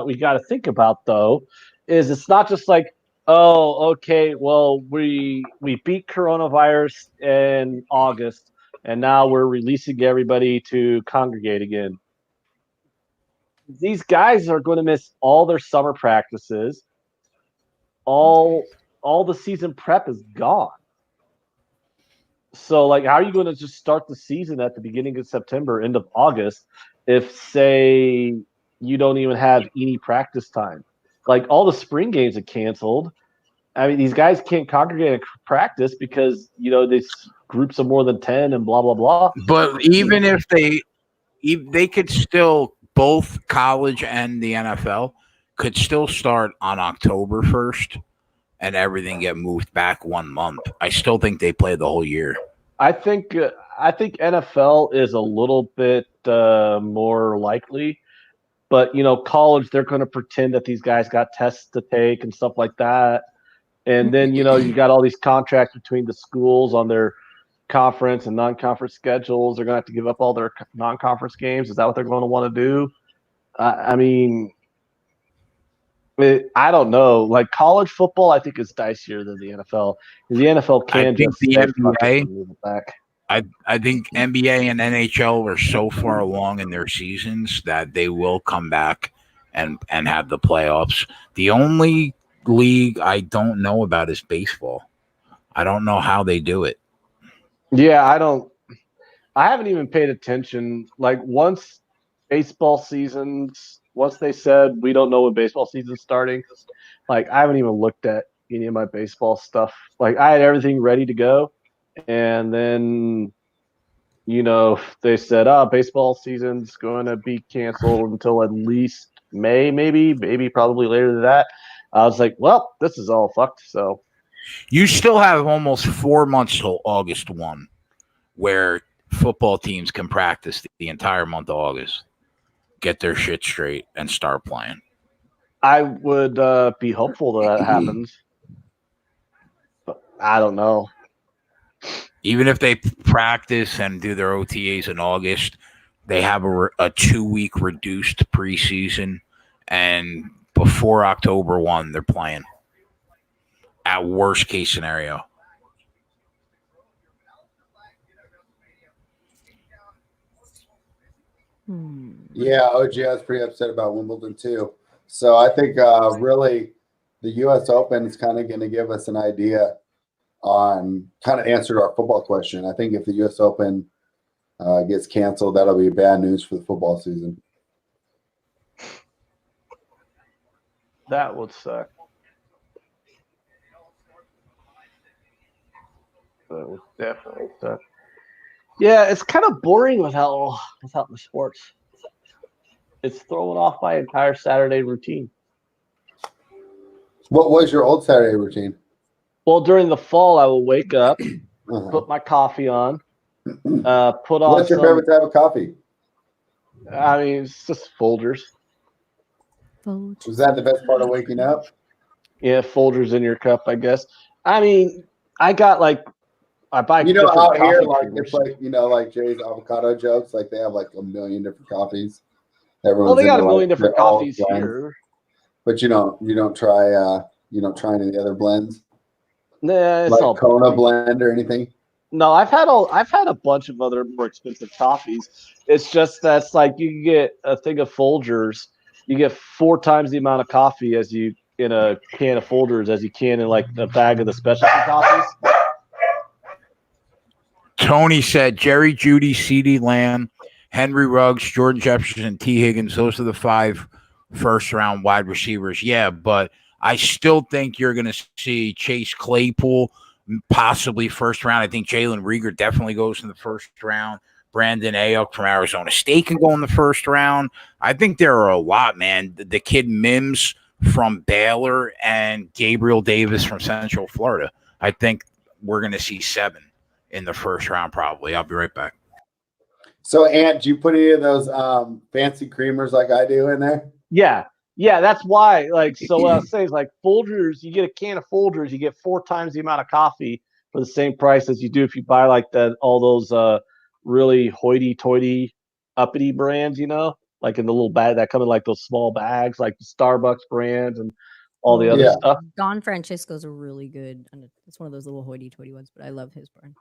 we got to think about, though, is it's not just like, oh, okay, well, we beat coronavirus in August, and now we're releasing everybody to congregate again. These guys are going to miss all their summer practices. All the season prep is gone. So, like, how are you going to just start the season at the beginning of September, end of August, if, say, you don't even have any practice time? Like, all the spring games are canceled. I mean, these guys can't congregate and practice because, these groups of more than 10 and blah, blah, blah. But even if they could still, both college and the NFL could still start on October 1st. And everything get moved back 1 month. I still think they play the whole year. I think NFL is a little bit more likely, but college, they're going to pretend that these guys got tests to take and stuff like that, and then you got all these contracts between the schools on their conference and non-conference schedules. They're going to have to give up all their non-conference games. Is that what they're going to want to do? I mean. I don't know. Like college football, I think is dicier than the NFL. The NFL can just the NBA move it back. I think NBA and NHL are so far along in their seasons that they will come back and have the playoffs. The only league I don't know about is baseball. I don't know how they do it. Yeah, I haven't even paid attention. Like once they said we don't know when baseball season's starting, like I haven't even looked at any of my baseball stuff. Like I had everything ready to go, and then they said, baseball season's going to be canceled until at least May, maybe probably later than that. I was like, well, this is all fucked. So you still have almost 4 months till August 1, where football teams can practice the entire month of August. Get their shit straight and start playing. I would be hopeful that happens. But I don't know. Even if they practice and do their OTAs in August, they have a 2-week reduced preseason, and before October 1, they're playing. At worst case scenario. Yeah, OG, I was pretty upset about Wimbledon too. So I think really the U.S. Open is kind of going to give us an idea on kind of answer to our football question. I think if the U.S. Open gets canceled, that'll be bad news for the football season. That would suck. That would definitely suck. Yeah, it's kind of boring without the sports. It's throwing off my entire Saturday routine. What was your old Saturday routine? Well, during the fall, I will wake up, put my coffee on, put on. What's your favorite type of coffee? I mean, it's just Folgers. Was that the best part of waking up? Yeah, Folgers in your cup, I guess. I mean, I got I buy. Out here, like it's like like Jay's avocado jokes. Like they have like a million different coffees. Well, they got a million different coffees here. But you don't try any of the other blends. Nah, it's like all Kona blend or anything. No, I've had a bunch of other more expensive coffees. It's just that's like you get a thing of Folgers, you get 4 times the amount of coffee as you in a can of Folgers as you can in like a bag of the specialty coffees. Tony said Jerry Jeudy, CeeDee Lamb, Henry Ruggs, Jordan Jefferson, T. Higgins. Those are the 5 first-round wide receivers. Yeah, but I still think you're going to see Chase Claypool possibly first round. I think Jalen Reagor definitely goes in the first round. Brandon Ayuk from Arizona State can go in the first round. I think there are a lot, man. The kid Mims from Baylor and Gabriel Davis from Central Florida. I think we're going to see 7 in the first round probably. I'll be right back. So, Ant, do you put any of those fancy creamers like I do in there? Yeah. Yeah, that's why. Like, so what I was saying is like Folgers, you get a can of Folgers, you get 4 times the amount of coffee for the same price as you do if you buy like all those really hoity-toity uppity brands, like in the little bag that come in like those small bags, like the Starbucks brands and all the other Yeah. stuff. Don Francisco's a really good. And it's one of those little hoity-toity ones, but I love his brand.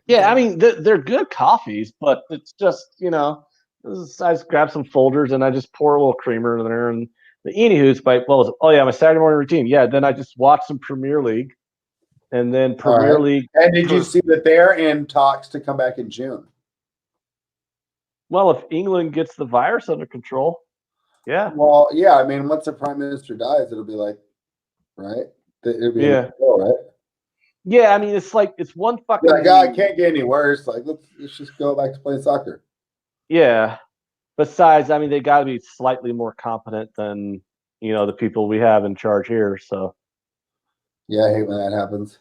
Yeah, I mean they're good coffees, but it's just I just grab some Folgers and I just pour a little creamer in there. And the anywho's my Saturday morning routine. Yeah, then I just watch some Premier League, and then Premier League. And did you see that they're in talks to come back in June? Well, if England gets the virus under control, yeah. Well, yeah. I mean, once the prime minister dies, it'll be like, right? It'll be control, right? Yeah, I mean, it's one fucking. Like, God, it can't get any worse. Like, let's just go back to playing soccer. Yeah. Besides, I mean, they got to be slightly more competent than the people we have in charge here. So. Yeah, I hate when that happens.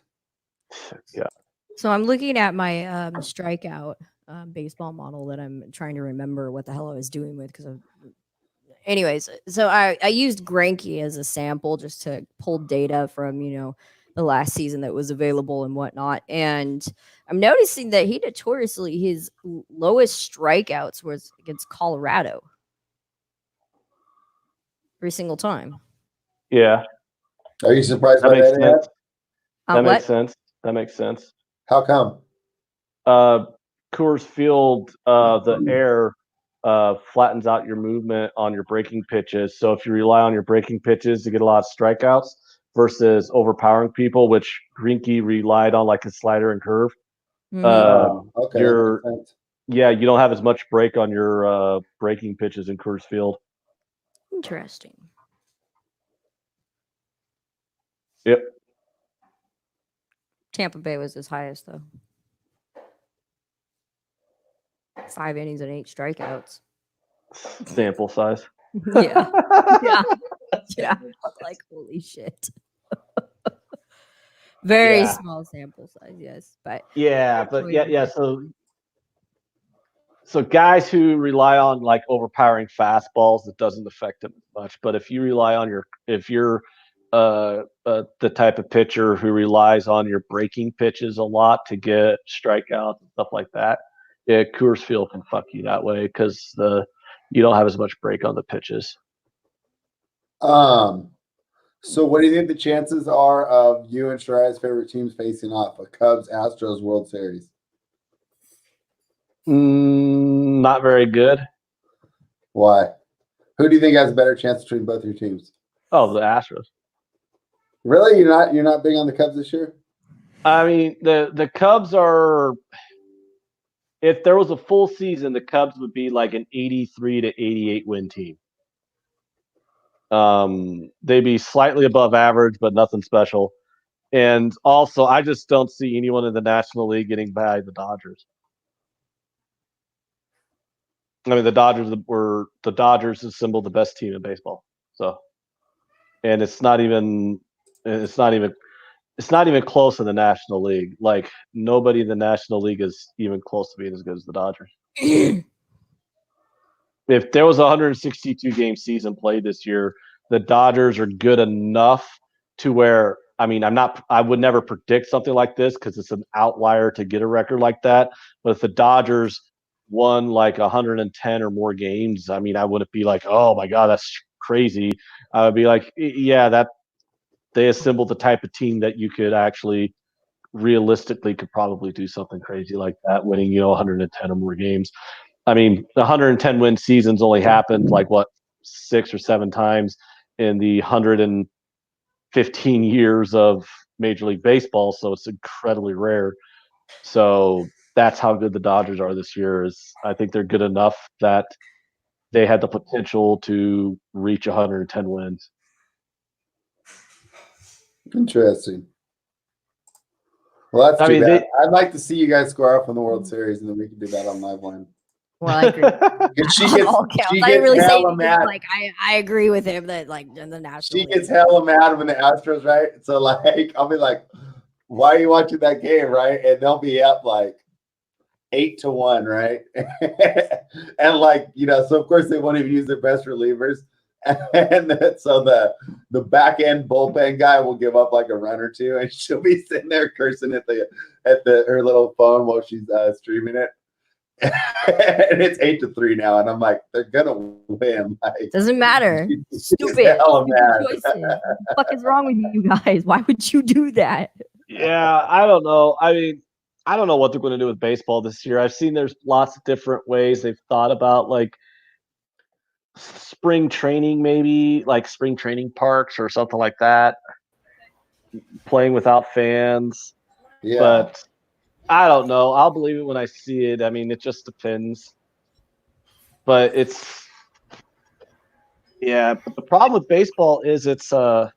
Yeah. So I'm looking at my strikeout baseball model that I'm trying to remember what the hell I was doing with anyways, so I used Greinke as a sample just to pull data from, the last season that was available and whatnot. And I'm noticing that he notoriously, his lowest strikeouts was against Colorado. Every single time. Yeah. Are you surprised by that? That makes sense. That makes sense. How come? Coors Field, the air flattens out your movement on your breaking pitches. So if you rely on your breaking pitches to get a lot of strikeouts versus overpowering people, which Greinke relied on like his slider and curve, okay, you don't have as much break on your breaking pitches in Coors Field. Interesting. Yep. Tampa Bay was his highest though. 5 innings and 8 strikeouts. Sample size. Yeah. Yeah. Like, holy shit. Very small sample size, yes. But so guys who rely on like overpowering fastballs, it doesn't affect them much. But if you rely on if you're the type of pitcher who relies on your breaking pitches a lot to get strikeouts and stuff like that, yeah, Coors Field can fuck you that way because you don't have as much break on the pitches. So what do you think the chances are of you and Shirai's favorite teams facing off? A Cubs Astros World Series? Not very good. Why? Who do you think has a better chance between both your teams? Oh, the Astros. Really? You're not big on the Cubs this year? I mean, the Cubs are. If there was a full season, the Cubs would be like an 83 to 88 win team. They'd be slightly above average, but nothing special. And also, I just don't see anyone in the National League getting by the Dodgers. I mean, the Dodgers assembled the best team in baseball. So, and it's not even close in the National League. Like nobody in the National League is even close to being as good as the Dodgers. If there was a 162 game season played this year, the Dodgers are good enough to where, I mean, I would never predict something like this because it's an outlier to get a record like that. But if the Dodgers won like 110 or more games, I mean, I wouldn't be like, oh my God, that's crazy. I would be like, yeah, that they assembled the type of team that you could actually realistically could probably do something crazy like that, winning, 110 or more games. I mean, the 110 win seasons only happened like 6 or 7 times in the 115 years of Major League Baseball. So it's incredibly rare. So that's how good the Dodgers are this year. I think they're good enough that they had the potential to reach 110 wins. Interesting. Well, that's too bad. I'd like to see you guys score off in the World Series, and then we can do that on Liveline. Well, I agree. I agree with him that like in the National League. Gets hella mad when the Astros, right? So like I'll be like, why are you watching that game, right? And they'll be up like 8-1, right? And like, so of course they won't even use their best relievers. And so the back end bullpen guy will give up like a run or two, and she'll be sitting there cursing at her little phone while she's streaming it. And it's 8-3 now, and I'm like, they're gonna win. Like, Doesn't matter. Stupid. hell Stupid mad. choices. What the fuck is wrong with you guys? Why would you do that? Yeah, I don't know. I mean, I don't know what they're going to do with baseball this year. I've seen there's lots of different ways they've thought about, like spring training, maybe like spring training parks or something like that, playing without fans. Yeah. But I don't know. I'll believe it when I see it. I mean, it just depends. But but the problem with baseball is it's you're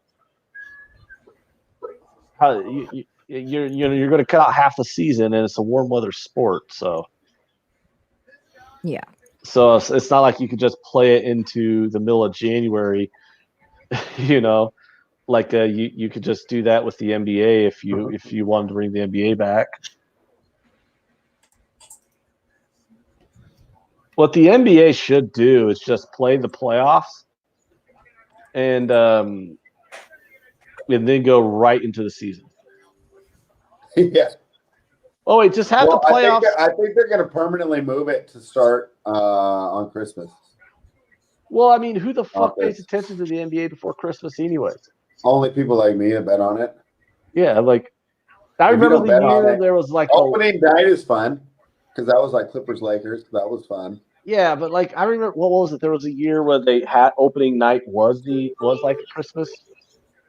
going to cut out half the season, and it's a warm weather sport. So Yeah. So it's not like you could just play it into the middle of January, like you could just do that with the NBA if you wanted to bring the NBA back. What the NBA should do is just play the playoffs and then go right into the season. Yeah. Oh wait, just have the playoffs. I think they're going to permanently move it to start on Christmas. Well, I mean, who the fuck pays attention to the NBA before Christmas, anyways? Only people like me that bet on it. Yeah, like I remember the year there was like opening night is fun because that was like Clippers Lakers. That was fun. Yeah, but like I remember, what was it? There was a year where they had opening night was like Christmas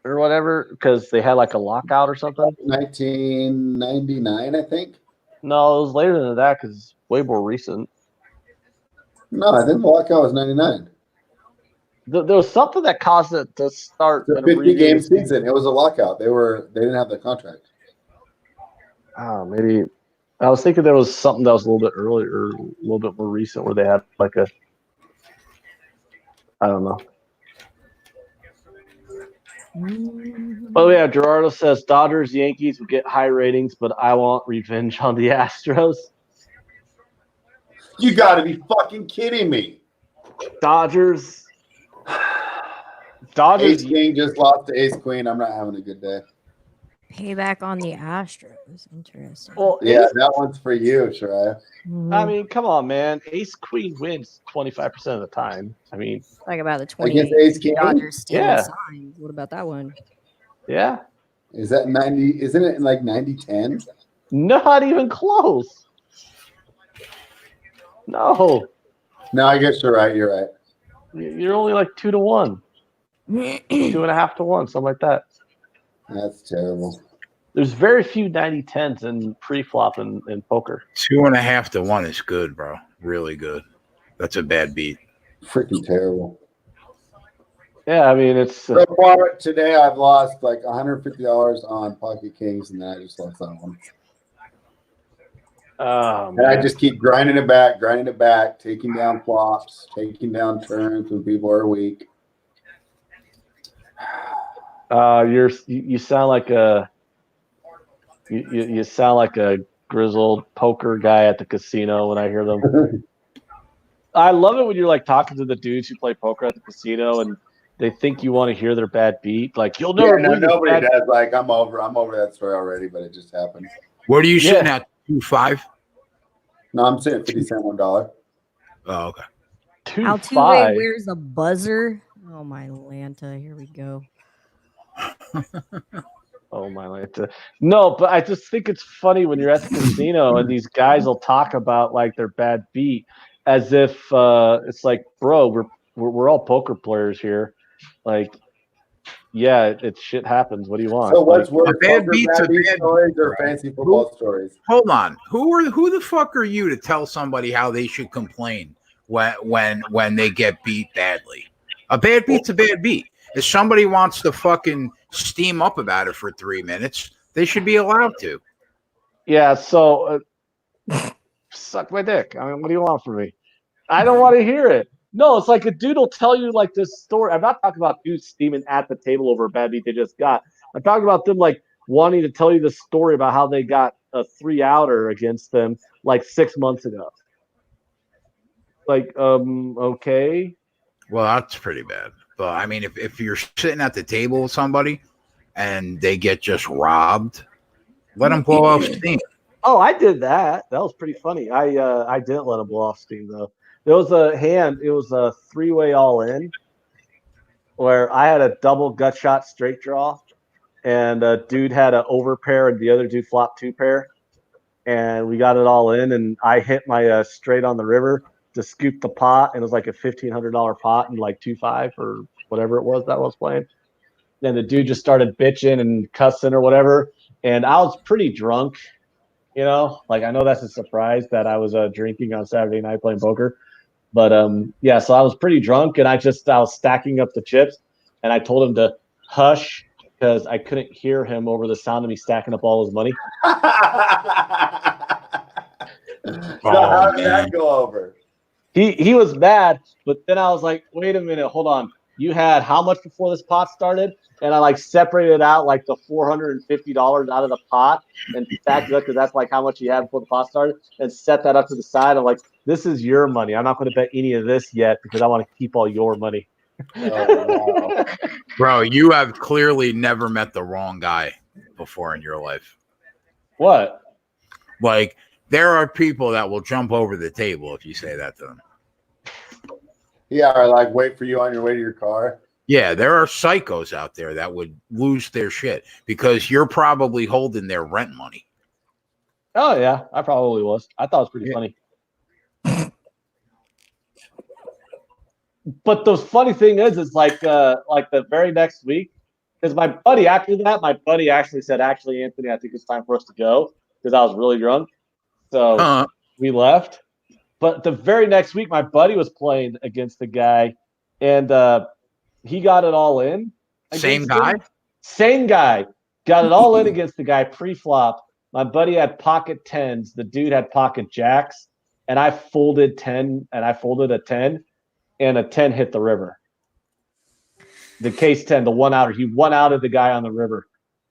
or whatever because they had like a lockout or something. 1999, I think. No, it was later than that because it's way more recent. No, I think the lockout was 99. There was something that caused it to start. The 50-game season. It was a lockout. They didn't have the contract. Oh, maybe. I was thinking there was something that was a little bit earlier, a little bit more recent, where they had like I don't know. Oh yeah, Gerardo says Dodgers, Yankees will get high ratings, but I want revenge on the Astros. You got to be fucking kidding me. Dodgers. Ace King just lost to Ace Queen. I'm not having a good day. Payback on the Astros. Interesting. Well, yeah, that one's for you, Shreya. I mean, come on, man. Ace Queen wins 25% of the time. I mean, like about the 20 against Ace King. Dodgers Yeah. signs. What about that one? Yeah. Is that 90? Isn't it like 90-10? Not even close. No. No, I guess you're right. You're right. You're only like 2-1, 2.5 to 1, something like that. That's terrible. There's very few 90-10s in pre-flop in poker. 2.5 to 1 is good, bro. Really good. That's a bad beat. Freaking terrible. Yeah, I mean it's. So far today, I've lost like $150 on Pocket Kings, and then I just lost that one. And I just keep grinding it back, taking down flops, taking down turns when people are weak. You sound like you sound like a grizzled poker guy at the casino when I hear them. I love it when you're like talking to the dudes who play poker at the casino and they think you want to hear their bad beat. Like you'll never. Yeah, nobody does. Like I'm over that story already, but it just happened. What are you sitting at? 2.5? No, I'm sitting at 50 cents $1. Oh, okay. Altuve wears a buzzer. Oh my Lanta, here we go. Oh my Lanta. No, but I just think it's funny when you're at the casino and these guys will talk about like their bad beat as if it's like, bro, we're all poker players here. Like, yeah, it shit happens. What do you want? So what's worse, bad beats bad beat stories or fancy football stories? Hold on. Who the fuck are you to tell somebody how they should complain when they get beat badly? A bad beat's a bad beat. If somebody wants to fucking steam up about it for 3 minutes, they should be allowed to. Yeah, so suck my dick. I mean, what do you want from me? I don't want to hear it. No, it's like a dude will tell you like this story. I'm not talking about dudes steaming at the table over a bad beat they just got. I'm talking about them like wanting to tell you the story about how they got a 3-outer against them like 6 months ago. Like, okay. Well, that's pretty bad. But I mean, if you're sitting at the table with somebody and they get just robbed, let them blow off steam. Oh, I did that. That was pretty funny. I didn't let him blow off steam though. There was a hand. It was a 3-way all in, where I had a double gut shot straight draw, and a dude had an over pair, and the other dude flopped 2 pair, and we got it all in. And I hit my straight on the river to scoop the pot, and it was like a $1,500 pot and like 2.5 or whatever it was that I was playing. Then the dude just started bitching and cussing or whatever, and I was pretty drunk. You know, like I know that's a surprise that I was drinking on Saturday night playing poker, but yeah. So I was pretty drunk, and I was stacking up the chips, and I told him to hush because I couldn't hear him over the sound of me stacking up all his money. So how did that go over? He was mad, but then I was like, wait a minute, hold on. You had how much before this pot started? And I like separated out like the $450 out of the pot and stacked it up because that's like how much you had before the pot started, and set that up to the side. I'm like, this is your money. I'm not going to bet any of this yet because I want to keep all your money. Oh, wow. Bro, you have clearly never met the wrong guy before in your life. What? Like, there are people that will jump over the table if you say that to them. Yeah, or like wait for you on your way to your car. Yeah, there are psychos out there that would lose their shit because you're probably holding their rent money. Oh yeah, I probably was. I thought it was pretty funny. But the funny thing is like the very next week, because my buddy actually said, actually, Anthony, I think it's time for us to go because I was really drunk. So we left. But the very next week, my buddy was playing against the guy, and he got it all in. Same guy? Same guy. Got it all in against the guy pre-flop. My buddy had pocket 10s. The dude had pocket jacks. And I folded 10, and I folded a 10, and a 10 hit the river. The case 10, the one-outer. He one-outed the guy on the river.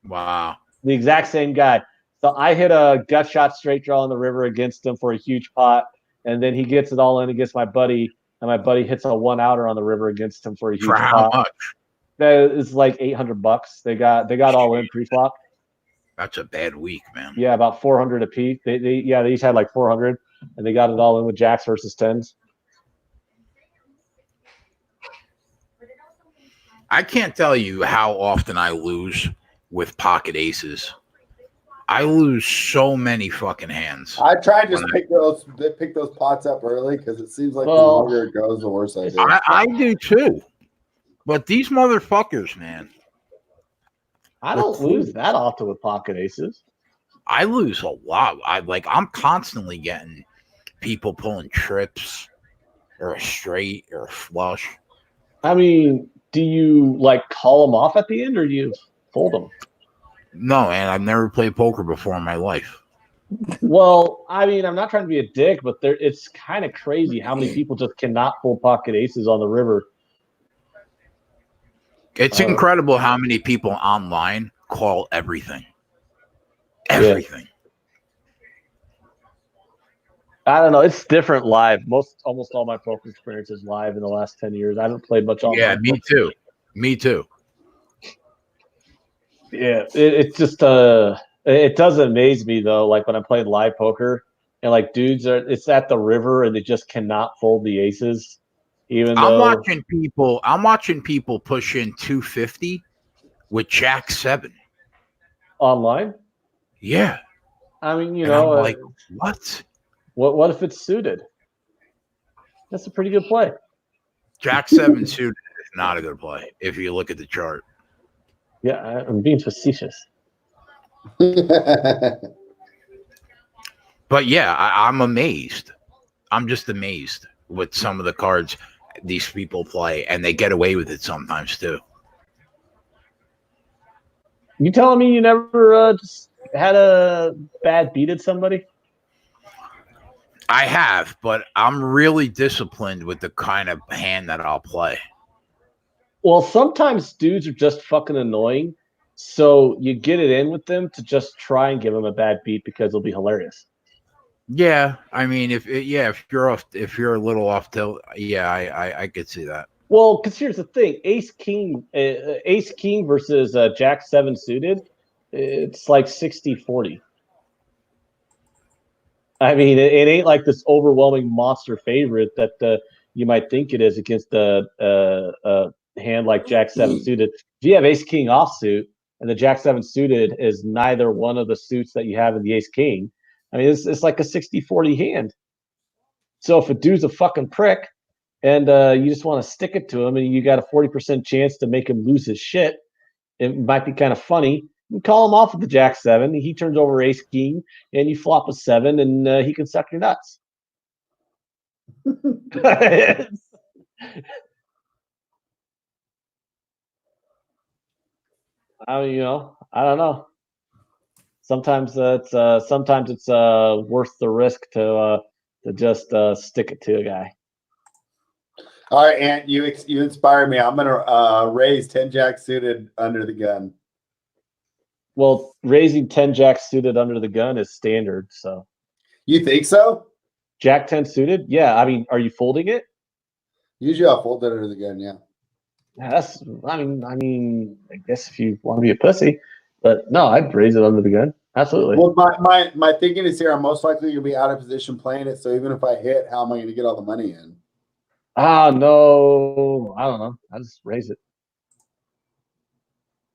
Wow. The exact same guy. So I hit a gut shot straight draw on the river against him for a huge pot. And then he gets it all in against my buddy, and my buddy hits a one-outer on the river against him for a huge For how much? That is like $800. They got all in pre-flop. That's a bad week, man. Yeah, about 400 apiece. They each had like 400, and they got it all in with jacks versus 10s. I can't tell you how often I lose with pocket aces. I lose so many fucking hands. I tried to pick those pots up early because it seems like the longer it goes, the worse I do. I do too. But these motherfuckers, man. I don't lose that often with pocket aces. I lose a lot. I'm constantly getting people pulling trips or a straight or a flush. I mean, do you like call them off at the end, or do you fold them? No, and I've never played poker before in my life. Well, I mean, I'm not trying to be a dick, but it's kind of crazy how many people just cannot pull pocket aces on the river. It's incredible how many people online call everything. Everything. Yeah. I don't know. It's different live. Almost all my poker experience is live in the last 10 years. I haven't played much online. Yeah, me too. Me too. Yeah, it's just it does amaze me though. Like when I'm playing live poker, and like dudes it's at the river and they just cannot fold the aces. I'm watching people push in 250 with Jack 7 online. Yeah, I mean, I'm like, what? What if it's suited? That's a pretty good play. Jack 7 suited is not a good play if you look at the chart. Yeah, I'm being facetious. But yeah, I'm amazed. I'm just amazed with some of the cards these people play, and they get away with it sometimes too. You telling me you never just had a bad beat at somebody? I have, but I'm really disciplined with the kind of hand that I'll play. Well, sometimes dudes are just fucking annoying. So you get it in with them to just try and give them a bad beat because it'll be hilarious. Yeah, I mean, if you're a little off tilt, yeah, I could see that. Well, because here's the thing: Ace King versus Jack 7 suited, it's like 60-40. I mean, it ain't like this overwhelming monster favorite that you might think it is against a hand like Jack 7 suited. If you have Ace King offsuit and the Jack 7 suited is neither one of the suits that you have in the Ace King, I mean, it's like a 60-40 hand. So if a dude's a fucking prick and you just want to stick it to him and you got a 40% chance to make him lose his shit, it might be kind of funny. You call him off with the Jack 7. He turns over Ace King, and you flop a 7, and he can suck your nuts. I don't know. Sometimes it's worth the risk to just stick it to a guy. All right, Ant, you inspire me. I'm gonna raise 10 Jack suited under the gun. Well, raising 10 Jack suited under the gun is standard. So you think so? Jack 10 suited? Yeah. I mean, are you folding it? Usually I'll fold it under the gun, yeah. That's I mean, I guess if you want to be a pussy, but no, I'd raise it under the gun. Absolutely. Well, my thinking is here, I'm most likely gonna be out of position playing it. So even if I hit, how am I gonna get all the money in? No, I don't know. I just raise it.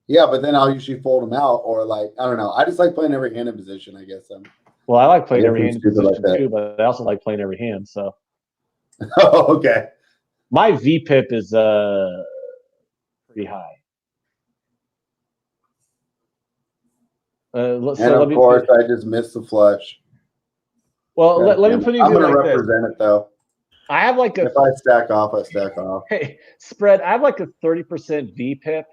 Yeah, but then I'll usually fold them out, or like I don't know. I just like playing every hand in position. I guess. Well, I like playing every hand in position like too, but I also like playing every hand. So. Oh, okay. My VPIP is pretty high. And of course, I just missed the flush. Well, let me put it I'm going to to represent it though. I have like if I stack off, I stack off. Hey, spread. I have like a 30% VPIP,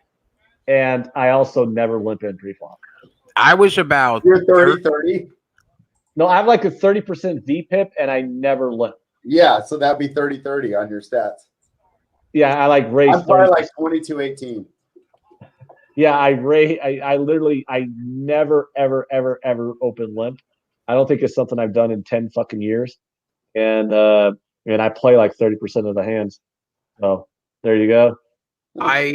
and I also never limp in pre-flop. I was about You're 30-30? No, I have like a 30% VPIP, and I never limp. Yeah, so that'd be 30-30 on your stats. Yeah, I like raise. I'm probably like 22-18. Yeah, I literally never ever open limp. I don't think it's something I've done in 10 fucking years, and I play like 30% of the hands. So there you go. I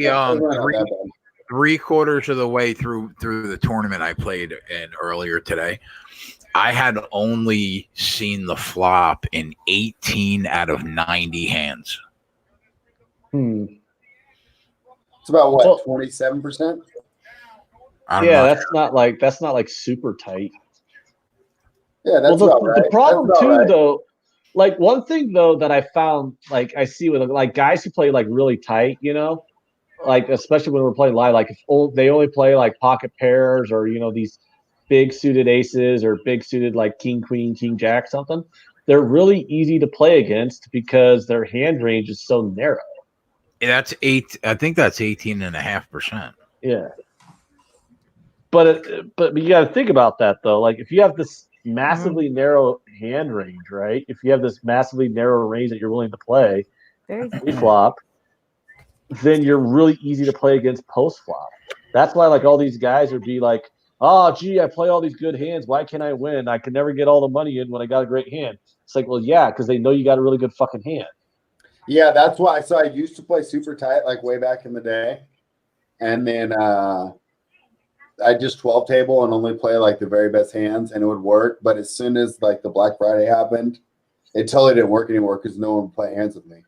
three quarters of the way through the tournament I played in earlier today, I had only seen the flop in 18 out of 90 hands. It's about what, 27%? Yeah, that's not like super tight. Yeah, that's about right. The problem though, like one thing though that I found, like I see with like guys who play like really tight, like especially when we're playing live, like if they only play like pocket pairs or these big suited aces or big suited like king queen king jack something, they're really easy to play against because their hand range is so narrow. That's 8. I think that's 18.5%. Yeah, but you got to think about that though. Like if you have this massively narrow hand range, right? If you have this massively narrow range that you're willing to play pre-flop, then you're really easy to play against post-flop. That's why like all these guys would be like, oh, gee, I play all these good hands. Why can't I win? I can never get all the money in when I got a great hand. It's like, well, yeah, because they know you got a really good fucking hand. Yeah, that's why. So I used to play super tight like way back in the day. And then I just 12 table and only play like the very best hands and it would work. But as soon as like the Black Friday happened, it totally didn't work anymore because no one would play hands with me.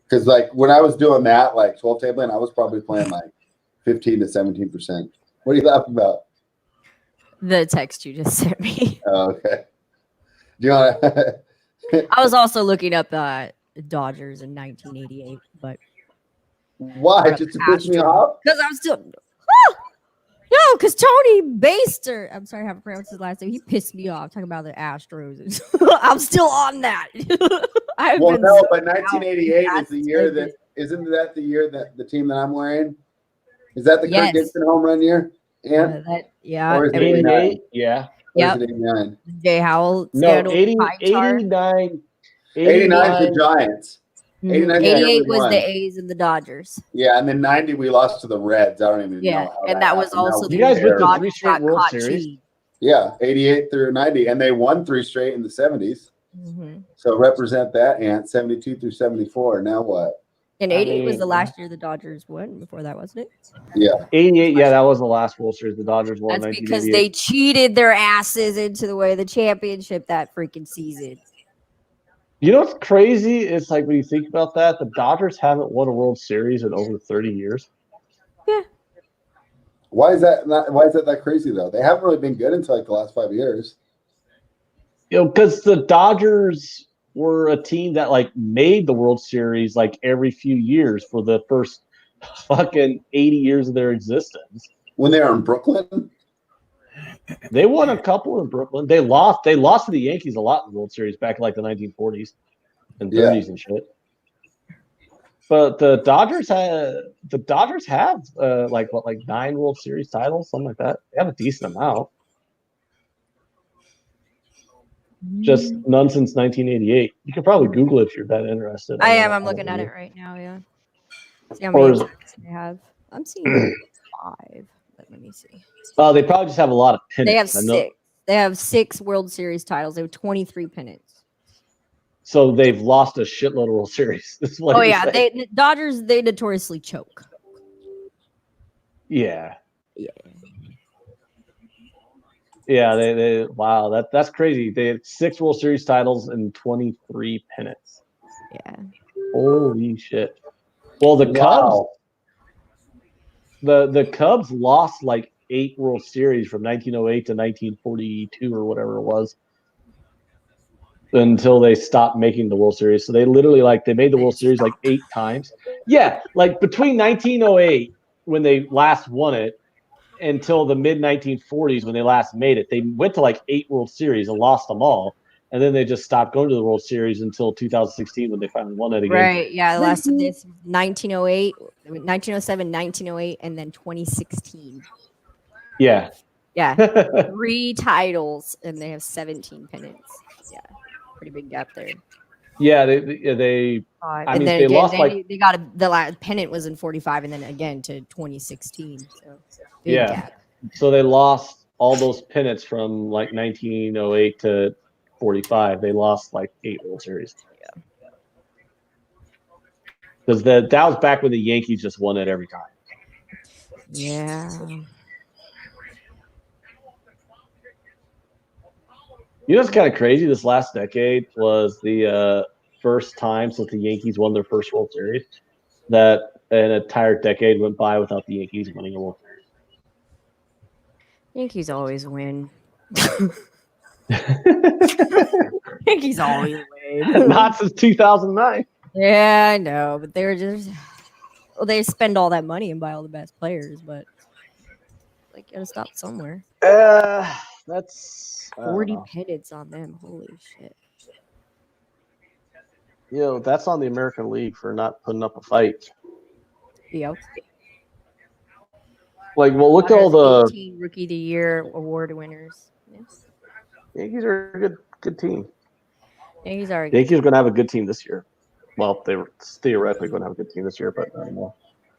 Because like when I was doing that, like 12 tabling, I was probably playing like 15 to 17%. What are you laughing about? The text you just sent me. Oh, okay. Do you want to? I was also looking up Dodgers in 1988, but why? Just to piss me off? Because I'm still no, because Tony Baster, I'm sorry, I haven't pronounced his last name. He pissed me off talking about the Astros. I'm still on that. Well, no, but 1988 is the year that isn't that the year that the team that I'm wearing? Is that the Kirk Gibson home run year? Yeah. Yeah. Or is it 88? Yeah. Yep. Or is it 89? Jay Howell. No, 89. 89 is the Giants. 89, I think 88 we was won. the A's and the Dodgers. Yeah, and then 90 we lost to the Reds. I don't even Yeah, know how and that was happened. also was You guys went to terrible. three straight got World caught Series? cheating. Yeah, 88 through 90, and they won 3 straight in the 70s. Mhm. So represent that, Ant. 72 through 74. Now what? And I 88 was mean- the last year the Dodgers won. Before that, wasn't it? Yeah, 88, yeah, that was the last World Series the Dodgers won. That's because 1988. they cheated their asses into the way of the championship that freaking season. You know what's crazy? It's like when you think about that, the Dodgers haven't won a World Series in over 30 years. why is that crazy though? They haven't really been good until like the last 5 years. You know, because the Dodgers were a team that like made the World Series like every few years for the first fucking 80 years of their existence. When they were in Brooklyn, They won a couple in Brooklyn. They lost to the Yankees a lot in the World Series back in like the 1940s and 30s and shit. But the Dodgers have like 9 World Series titles, something like that. They have a decent amount. Just none since 1988. You can probably Google it if you're that interested. I am. don't I'm know. looking at it right now. Yeah. See how Or many is- attacks they have. I'm seeing 5. But let me see. They probably just have a lot of pennants. They have I know- 6. They have 6 World Series titles. They have 23 pennants. So they've lost a shitload of World Series. This is what Oh you're yeah, saying. Dodgers. They notoriously choke. Yeah. Yeah. Yeah, they wow, that's crazy. They had 6 World Series titles and 23 pennants. Yeah. Holy shit. Well, the Wow. Cubs the Cubs lost like 8 World Series from 1908 to 1942 or whatever it was until they stopped making the World Series. So they literally they made the World Series like 8 times. Yeah, like between 1908 when they last won it until the mid 1940s when they last made it. They went to like 8 World Series and lost them all. And then they just stopped going to the World Series until 2016 when they finally won it again. Right. Yeah. The last of this 1908, 1907, 1908, and then 2016. Yeah. Yeah. 3 titles, and they have 17 pennants. Yeah. Pretty big gap there. Yeah, they And mean, then they again, lost, they got the last pennant was in 45, and then again to 2016. So big Yeah. gap. so they lost all those pennants from like 1908 to 45. They lost like 8 World Series. Yeah. Because that was back when the Yankees just won it every time. Yeah. You know what's kind of crazy? This last decade was the first time since the Yankees won their first World Series that an entire decade went by without the Yankees winning a World Series. Yankees always win. Yankees always win. Not since 2009. Yeah, I know, but they were just they spend all that money and buy all the best players, but like gotta stop somewhere. That's 40 pennants on them. Holy shit. That's on the American League for not putting up a fight. Yep. Like, well, look at all the 18 Rookie of the Year award winners. Yes. Yankees are a good team. Yankees are. Yankees are going to have a good team this year. Well, they were theoretically going to have a good team this year, but I don't know.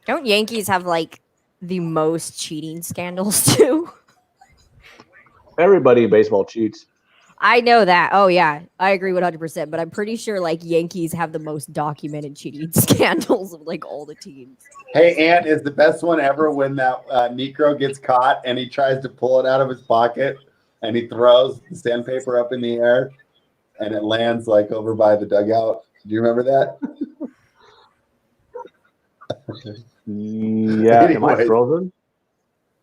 Don't Yankees have like the most cheating scandals too? Everybody in baseball cheats. I know that. Oh yeah, I agree 100%. But I'm pretty sure like Yankees have the most documented cheating scandals of like all the teams. Hey, Ant, is the best one ever when that Necro gets caught and he tries to pull it out of his pocket and he throws the sandpaper up in the air and it lands like over by the dugout. Do you remember that? Yeah, am I Anyways. frozen?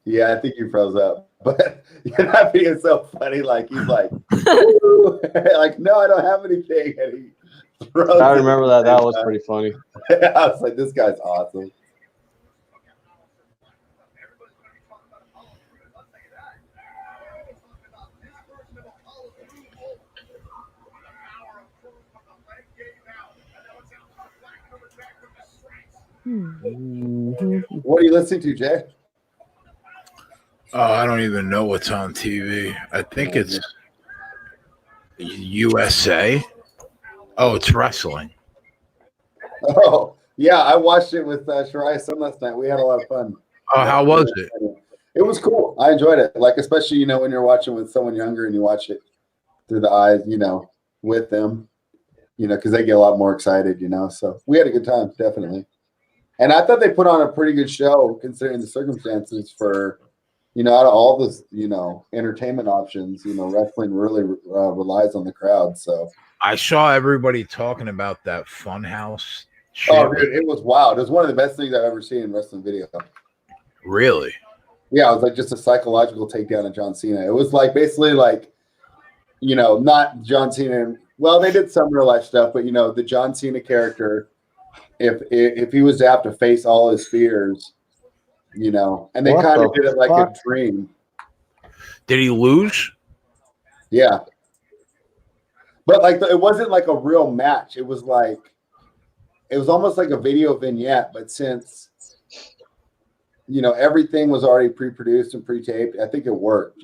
Yeah, I think you froze up. But you're not being so funny. Like he's like, "Ooh." Like, no, I don't have anything. And he throws I it remember at that. the That same was time. pretty funny. I was like, this guy's awesome. What are you listening to, Jay? Oh, I don't even know what's on TV. I think it's USA. Oh, it's wrestling. Oh, yeah, I watched it with Shariah Sun last night. We had a lot of fun. Oh, how was it? It was cool. I enjoyed it. Like, especially, when you're watching with someone younger and you watch it through the eyes, with them, because they get a lot more excited, So we had a good time, definitely. And I thought they put on a pretty good show considering the circumstances for, out of all the, entertainment options, wrestling really relies on the crowd. So I saw everybody talking about that Funhouse shit. Oh, dude, it was wild. It was one of the best things I've ever seen in wrestling video. Really? Yeah, it was like just a psychological takedown of John Cena. It was like basically like, not John Cena. Well, they did some real life stuff, but the John Cena character, if he was to have to face all his fears, and they kind of did it like a dream. Did he lose? Yeah. But like it wasn't like a real match. It was almost like a video vignette, but since everything was already pre-produced and pre-taped, I think it worked,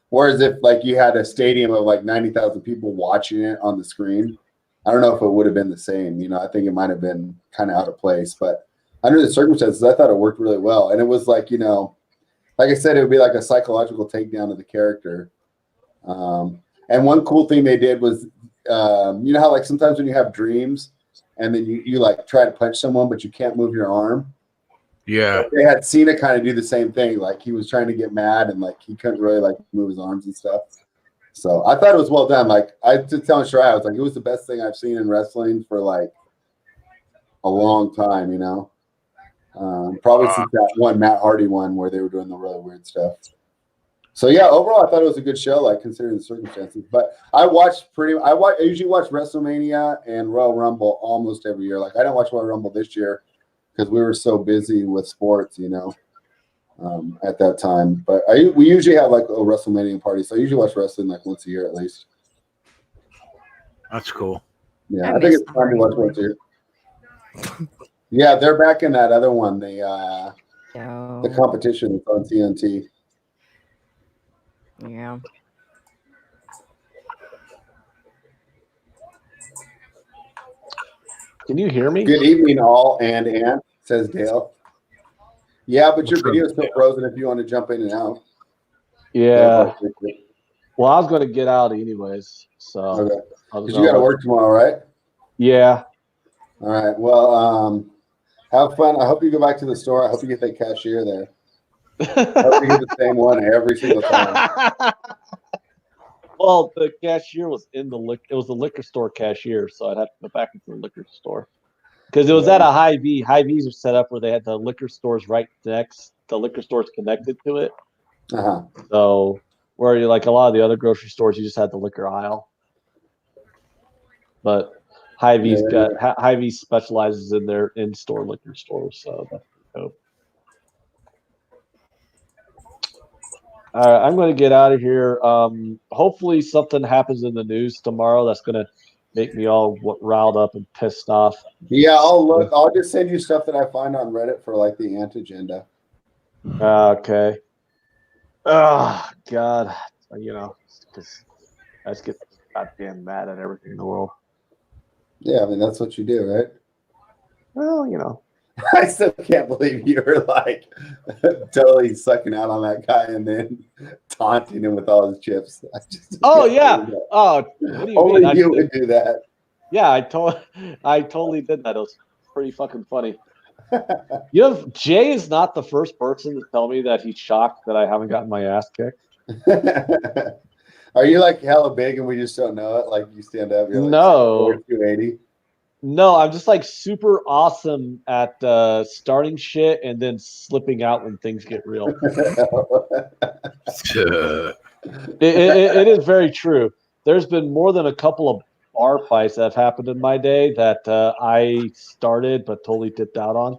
Whereas if like you had a stadium of like 90,000 people watching it on the screen, I don't know if it would have been the same. I think it might have been kind of out of place, but under the circumstances, I thought it worked really well. And it was like, like I said, it would be like a psychological takedown of the character. And one cool thing they did was, how like sometimes when you have dreams and then you like try to punch someone, but you can't move your arm. Yeah. They had Cena kind of do the same thing. Like he was trying to get mad and like he couldn't really like move his arms and stuff. So I thought it was well done. Like I was telling Shariah, I was like, it was the best thing I've seen in wrestling for like a long time, Probably since that one Matt Hardy one where they were doing the really weird stuff. So yeah, overall I thought it was a good show, like considering the circumstances. But I usually watch WrestleMania and Royal Rumble almost every year. Like I didn't watch Royal Rumble this year because we were so busy with sports, at that time. But we usually have like a WrestleMania party, so I usually watch wrestling like once a year at least. That's cool. Yeah, I think it's fun to watch once a year. Yeah, they're back in that other one, the competition that's on TNT. Yeah. Can you hear me? Good evening, all and says Dale. Yeah, but your video is still frozen if you want to jump in and out. Yeah. Well, I was going to get out anyways, so. Okay. Because you got to work tomorrow, right? Yeah. All right. Well, have fun. I hope you go back to the store. I hope you get that cashier there. I hope you get the same one every single time. Well, the cashier was in the it was the liquor store cashier, so I'd have to go back into the liquor store. Because it was at a Hy-Vee. Hy-Vees are set up where they had the liquor stores right next. The liquor store's connected to it. Uh-huh. So where you like a lot of the other grocery stores, you just had the liquor aisle. But Hy-Vee specializes in their in-store liquor stores, so that's dope. All right, I'm going to get out of here. Hopefully something happens in the news tomorrow that's going to make me all riled up and pissed off. Yeah, I'll look. I'll just send you stuff that I find on Reddit for like the Anti-Agenda. Okay. Oh, God. Because I just get goddamn mad at everything in the world. Yeah, I mean, that's what you do, right? Well, I still can't believe you were like totally sucking out on that guy and then taunting him with all his chips. Oh yeah. Oh, what do you only mean? You would do that. Yeah, I totally did that. It was pretty fucking funny. Jay is not the first person to tell me that he's shocked that I haven't gotten my ass kicked. Are you like hella big and we just don't know it? Like you stand up, you're like no 280. No, I'm just like super awesome at starting shit and then slipping out when things get real. It is very true. There's been more than a couple of bar fights that have happened in my day that I started but totally dipped out on.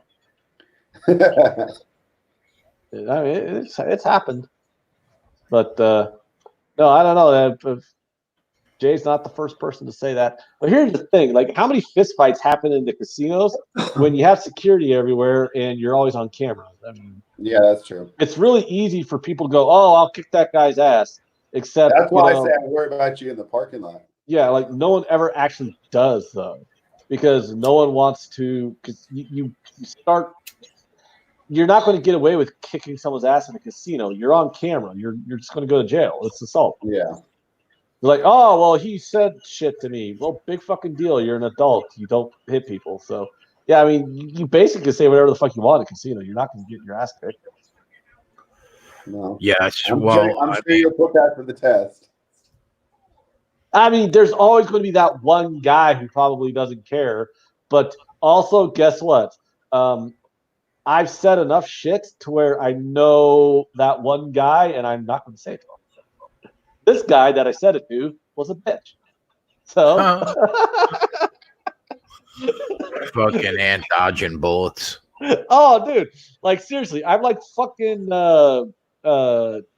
I mean, it's happened. But no, I don't know. Jay's not the first person to say that. But here's the thing. Like, how many fistfights happen in the casinos when you have security everywhere and you're always on camera? I mean, yeah, that's true. It's really easy for people to go, oh, I'll kick that guy's ass. Except that's why I say I worry about you in the parking lot. Yeah, like no one ever actually does, though. because no one wants to. Because you start. You're not going to get away with kicking someone's ass in a casino. You're on camera. You're just going to go to jail. It's assault. Yeah. You're like, oh well, he said shit to me. Well, big fucking deal. You're an adult. You don't hit people. So yeah, I mean, you basically say whatever the fuck you want in a casino. You're not going to get your ass kicked. No. Yes. I'm Well, sure, I'm sure you'll put that to the test. I mean, there's always going to be that one guy who probably doesn't care. But also, guess what? I've said enough shit to where I know that one guy, and I'm not going to say it to him. This guy that I said it to was a bitch. So, fucking and dodging bullets. oh, dude, like seriously, I'm like fucking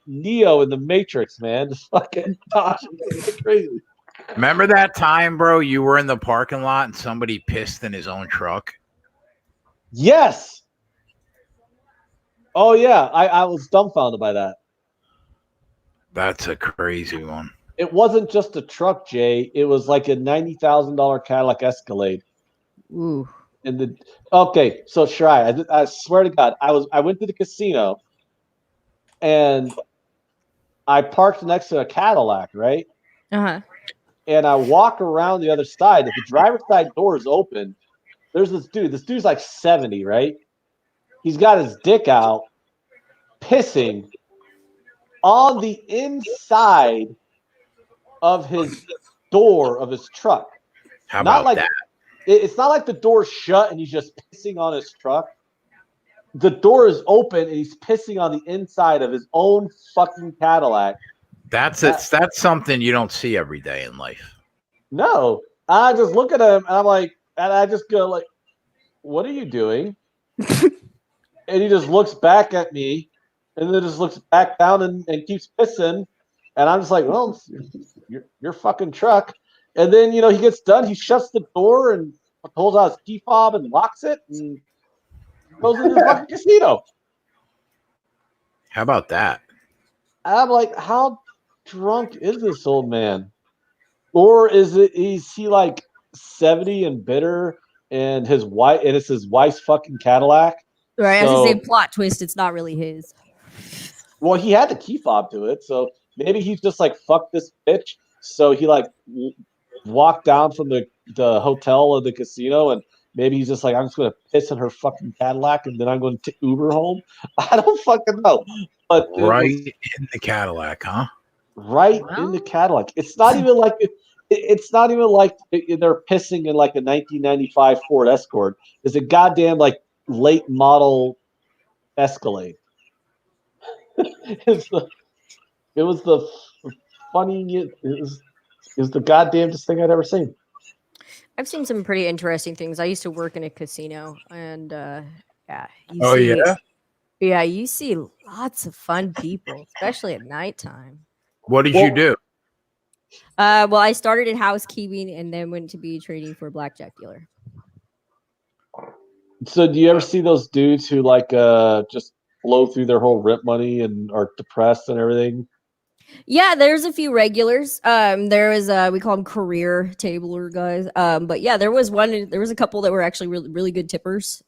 Neo in the Matrix, man. Just fucking dodging like crazy. Remember that time, bro? You were in the parking lot and somebody pissed in his own truck. Yes. Oh yeah, I was dumbfounded by that. That's a crazy one. It wasn't just a truck, Jay. It was like a $90,000 Cadillac Escalade. Ooh. And okay, so Shirai, I swear to God, I went to the casino and I parked next to a Cadillac, right? Uh-huh. And I walk around the other side. If the driver's side door is open, there's this dude. This dude's like 70, right? He's got his dick out, pissing on the inside of his door of his truck. How Not about like that? it's not like the door's shut and he's just pissing on his truck. The door is open and he's pissing on the inside of his own fucking Cadillac. That's something you don't see every day in life. No, I just look at him and I'm like, and I just go like, "What are you doing?" And he just looks back at me, and then just looks back down and keeps pissing. And I'm just like, "Well, your fucking truck." And then he gets done. He shuts the door and pulls out his key fob and locks it and goes into the fucking casino. How about that? And I'm like, how drunk is this old man? Or is he like 70 and bitter and his wife and it's his wife's fucking Cadillac? Right, as So- the same plot twist, it's not really his. Well, he had the key fob to it, so maybe he's just like, fuck this bitch. So he like walked down from the hotel or the casino, and maybe he's just like, I'm just going to piss in her fucking Cadillac, and then I'm going to Uber home. I don't fucking know. But Right in the Cadillac, huh? right in the Cadillac. It's not even like it's not even like they're pissing in like a 1995 Ford Escort. It's a goddamn like late model Escalade. It was the goddamnest thing I'd ever seen. I've seen some pretty interesting things. I used to work in a casino, and yeah. Yeah, you see lots of fun people, especially at nighttime. What did you do? Well, I started in housekeeping and then went to be training for a blackjack dealer. So, do you ever see those dudes who like just blow through their whole rent money and are depressed and everything? Yeah, there's a few regulars. There was we call them career tabler guys. But yeah, there was a couple that were actually really, really good tippers.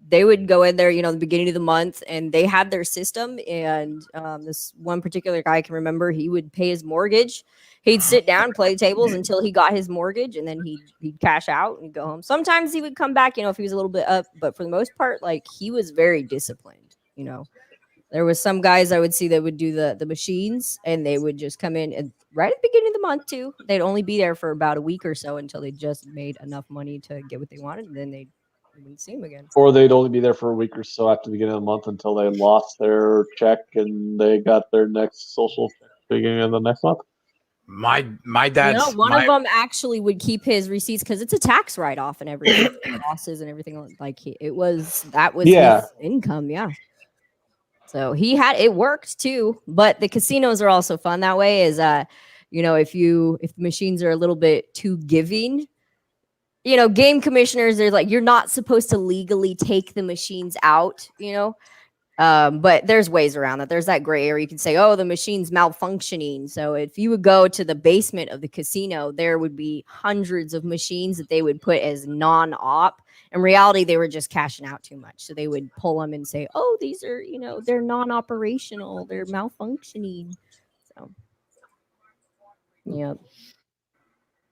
They would go in there, the beginning of the month, and they had their system. And this one particular guy I can remember, he would pay his mortgage. He'd sit down, play tables until he got his mortgage, and then he'd cash out and go home. Sometimes he would come back, if he was a little bit up, but for the most part, like, he was very disciplined. There was some guys I would see that would do the machines, and they would just come in and right at the beginning of the month too. They'd only be there for about a week or so until they just made enough money to get what they wanted, and then they wouldn't see him again. Or they'd only be there for a week or so after the beginning of the month until they lost their check and they got their next social check beginning of the next month. My dad's One of them actually would keep his receipts because it's a tax write-off and everything, losses and everything. Like that was his income, yeah. So it worked too, but the casinos are also fun that way. Is if the machines are a little bit too giving, game commissioners, they're like, you're not supposed to legally take the machines out, But there's ways around that. There's that gray area. You can say, oh, the machine's malfunctioning. So if you would go to the basement of the casino, there would be hundreds of machines that they would put as non-op. In reality, they were just cashing out too much. So they would pull them and say, oh, these are, they're non-operational. They're malfunctioning. So, yeah.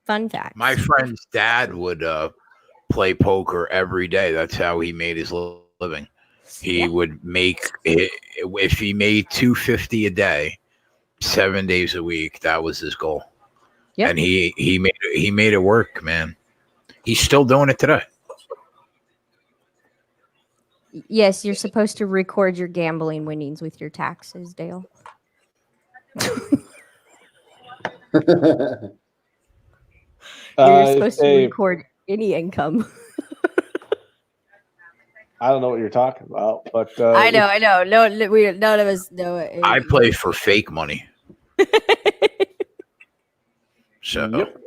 Fun fact. My friend's dad would play poker every day. That's how he made his living. He would make if he made $250 a day, 7 days a week. That was his goal. Yep. And he made it work, man. He's still doing it today. Yes, you're supposed to record your gambling winnings with your taxes, Dale. You're supposed to record any income. I don't know what you're talking about, but I know. No, none of us know it. I play for fake money. So Yep.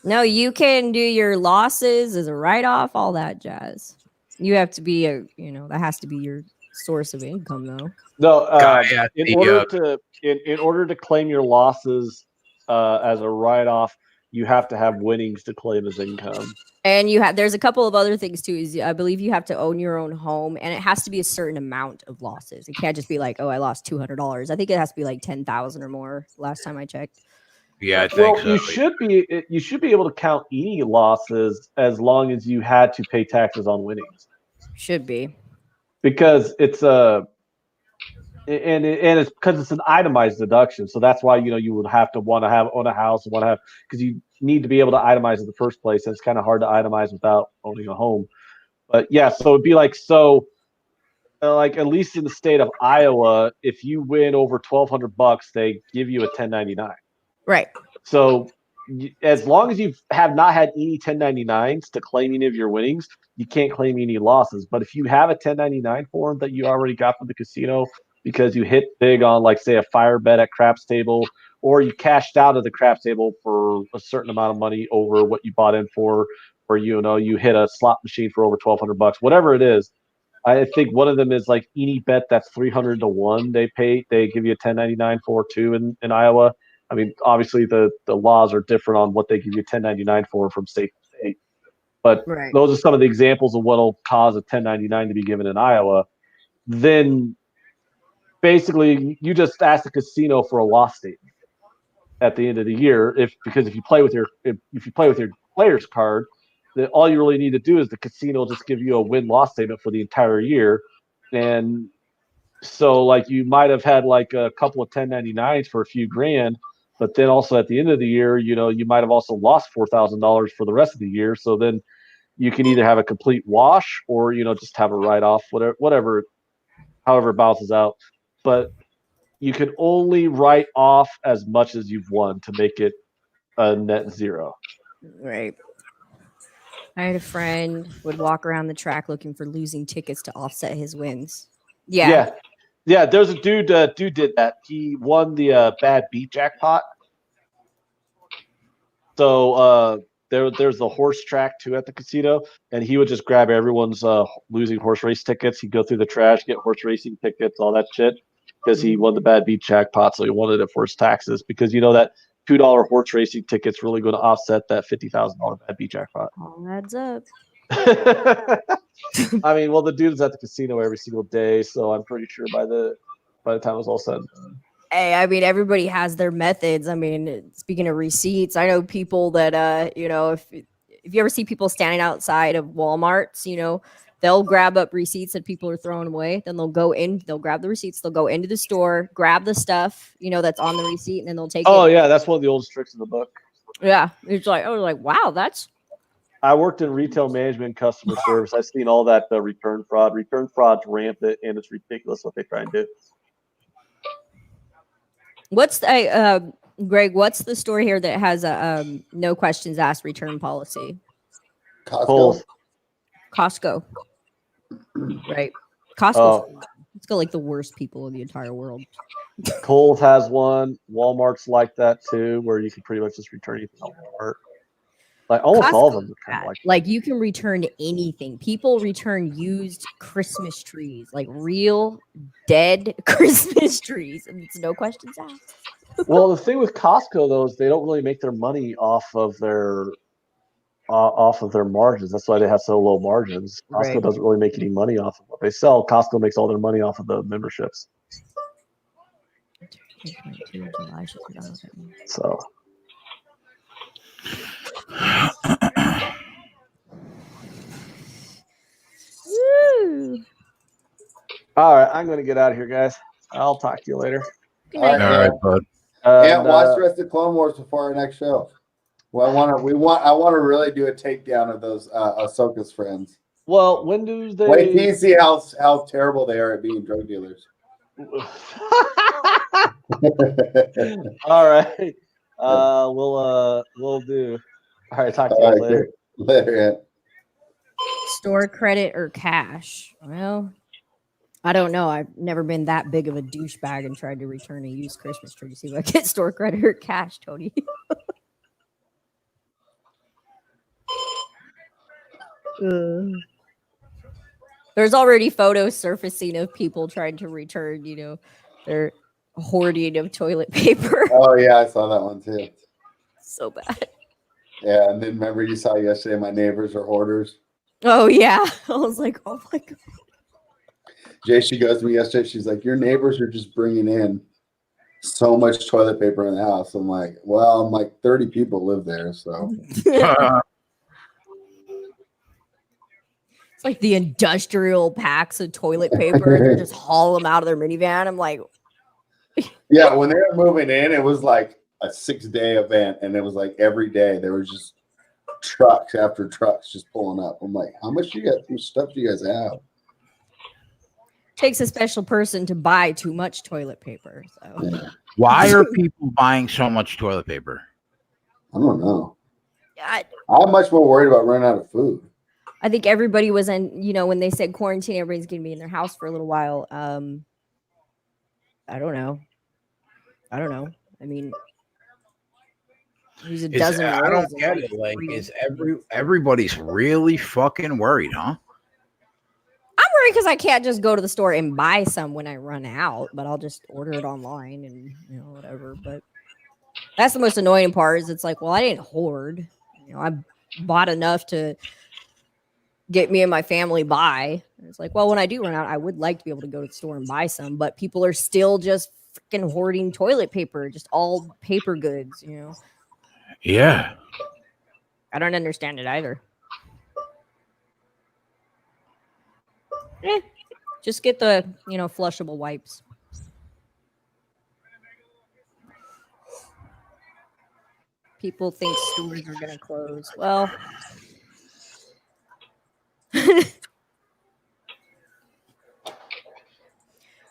No, you can do your losses as a write-off, all that jazz. You have to be that has to be your source of income, though. No, in in order to claim your losses as a write-off, you have to have winnings to claim as income. And there's a couple of other things too. Is I believe you have to own your own home, and it has to be a certain amount of losses. It can't just be like, oh, I lost $200. I think it has to be like 10,000 or more. Last time I checked. Yeah, I think so. You should be able to count any losses as long as you had to pay taxes on winnings. Should be, because it's it's because it's an itemized deduction. So that's why you would have to want to own a house and want to have, because you need to be able to itemize in the first place. And it's kind of hard to itemize without owning a home. But yeah, so it'd be like like at least in the state of Iowa, if you win over $1,200, they give you a 1099. Right. So as long as you have not had any 1099s to claim any of your winnings, you can't claim any losses. But if you have a 1099 form that you already got from the casino because you hit big on, like, say, a fire bet at craps table, or you cashed out of the craps table for a certain amount of money over what you bought in for, or you hit a slot machine for over $1,200, whatever it is. I think one of them is like any bet that's 300 to 1. They give you a 1099 for too in Iowa. I mean, obviously the laws are different on what they give you 1099 for from state to state, but right. Those are some of the examples of what will cause a 1099 to be given in Iowa. Then basically you just ask the casino for a loss statement at the end of the year, because if you play with your player's card, then all you really need to do is the casino will just give you a win-loss statement for the entire year. And so, like, you might have had like a couple of 1099s for a few grand, but then also at the end of the year, you might have also lost $4,000 for the rest of the year. So then you can either have a complete wash or just have a write-off, whatever, however it balances out. But you can only write off as much as you've won to make it a net zero. Right. I had a friend would walk around the track looking for losing tickets to offset his wins. Yeah. There's a dude did that. He won the bad beat jackpot. So there's the horse track too at the casino, and he would just grab everyone's losing horse race tickets. He'd go through the trash, get horse racing tickets, all that shit, because he won the bad beat jackpot. So he wanted it for his taxes, because that $2 horse racing ticket's really going to offset that $50,000 bad beat jackpot. All adds up. I mean, well, the dude's at the casino every single day, so I'm pretty sure by the time it was all said and done. Hey, I mean, everybody has their methods. I mean, speaking of receipts, I know people that if you ever see people standing outside of Walmarts, they'll grab up receipts that people are throwing away. Then they'll grab the receipts, they'll go into the store, grab the stuff, that's on the receipt, and then they'll take it. Oh yeah, that's one of the oldest tricks in the book. Yeah. It's like, I was like, wow, I worked in retail management and customer service. I've seen all that return fraud. Return fraud's rampant, and it's ridiculous what they try and do. What's Greg? What's the store here that has a no questions asked return policy? Costco. Right. Costco. It's got like the worst people in the entire world. Kohl's has one. Walmart's like that too, where you can pretty much just return anything on Walmart. Like almost all of Costco them are kind of like you can return anything. People return used Christmas trees, like real dead Christmas trees, and it's no questions asked. Well, the thing with Costco though is they don't really make their money off of their margins. That's why they have so low margins. Costco Right. doesn't really make any money off of what they sell. Costco makes all their money off of the memberships. So Woo. all right, I'm gonna get out of here, guys. I'll talk to you later. Good All right, night. All right, bud. Can't And, watch the rest of Clone Wars before our next show. Well, I want to really do a takedown of those Ahsoka's friends. well, when do they? Wait till you see how terrible they are at being drug dealers. All right. We'll do. All right. Talk to you All guys right, later. later. Yeah. Store credit or cash? Well, I don't know. I've never been that big of a douchebag and tried to return a used Christmas tree. See if I get store credit or cash, Tony. There's already photos surfacing of people trying to return, their hoarding of toilet paper. Oh yeah, I saw that one too. So bad. Yeah, and then remember you saw yesterday my neighbors are hoarders. Oh yeah. I was like, oh my god. Jay, she goes to me yesterday. She's like, your neighbors are just bringing in so much toilet paper in the house. I'm like, well, 30 people live there, so. It's like the industrial packs of toilet paper. And they just haul them out of their minivan. I'm like, Yeah, when they were moving in, it was like a 6-day event, and it was like every day there was just trucks after trucks just pulling up. I'm like, how much stuff do you guys have? takes a special person to buy too much toilet paper. So Yeah. Why are people buying so much toilet paper? I don't know. I I'm much more worried about running out of food. think everybody was in, when they said quarantine, everybody's going to be in their house for a little while. I don't know. I mean, use a dozen. I rolls don't and get like it. Like, three. is everybody's really fucking worried, huh? I'm worried because I can't just go to the store and buy some when I run out, but I'll just order it online and whatever. But that's the most annoying part. Is it's like, well, I didn't hoard. I bought enough to get me and my family by. And it's like, well, when I do run out, I would like to be able to go to the store and buy some, but people are still just freaking hoarding toilet paper, just all paper goods. Yeah. I don't understand it either. Just get the, flushable wipes. People think stores are going to close. Well,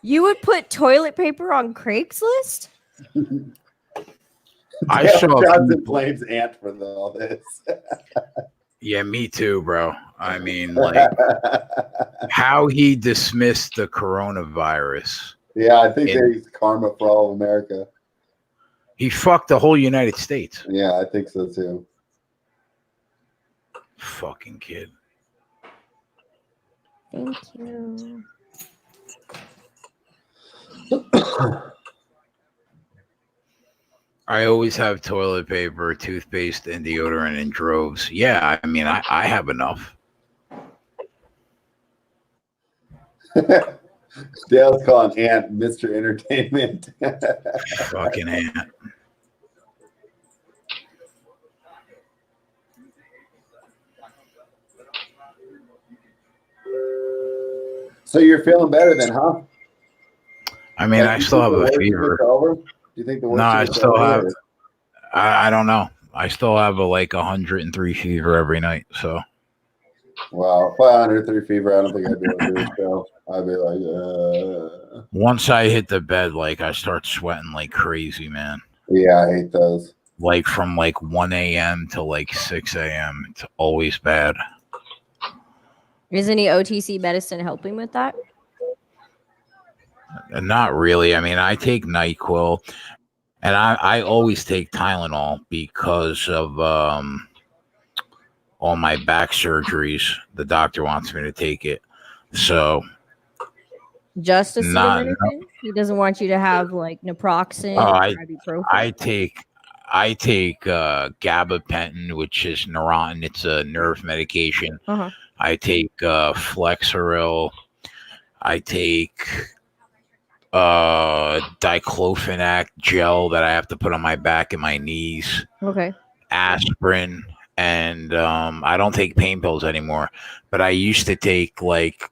you would put toilet paper on Craigslist? I Dale saw Johnson people- blames Ant for all this. Yeah, me too, bro. I mean, like, how he dismissed the coronavirus. Yeah, I think And- that he's karma for all of America. He fucked the whole United States. Yeah, I think so too. Fucking kid. Thank you. I always have toilet paper, toothpaste, and deodorant in droves. Yeah, I mean, I have enough. Dale's calling Ant Mr. Entertainment. Fucking ant. So you're feeling better then, huh? I mean, Like, I you still think have the a worst of fever. it's over? Do you think the worst No, of I it's still over, have- or- I don't know. I still have a 103 fever every night. So Wow, if I under 3 fever, I don't think I'd be able to do this show. I'd be like, once I hit the bed, like, I start sweating like crazy, man. yeah, I hate those. Like from like 1 a.m. to like 6 a.m. It's always bad. Is any OTC medicine helping with that? Not really. I mean, I take NyQuil, and I always take Tylenol because of all my back surgeries. The doctor wants me to take it. So Just not. acetaminophen? He doesn't want you to have like naproxen Oh, or ibuprofen? I take gabapentin, which is Neurontin. It's a nerve medication. Uh-huh. I take Flexeril. I take diclofenac gel that I have to put on my back and my knees. Okay. Aspirin, and I don't take pain pills anymore. But I used to take like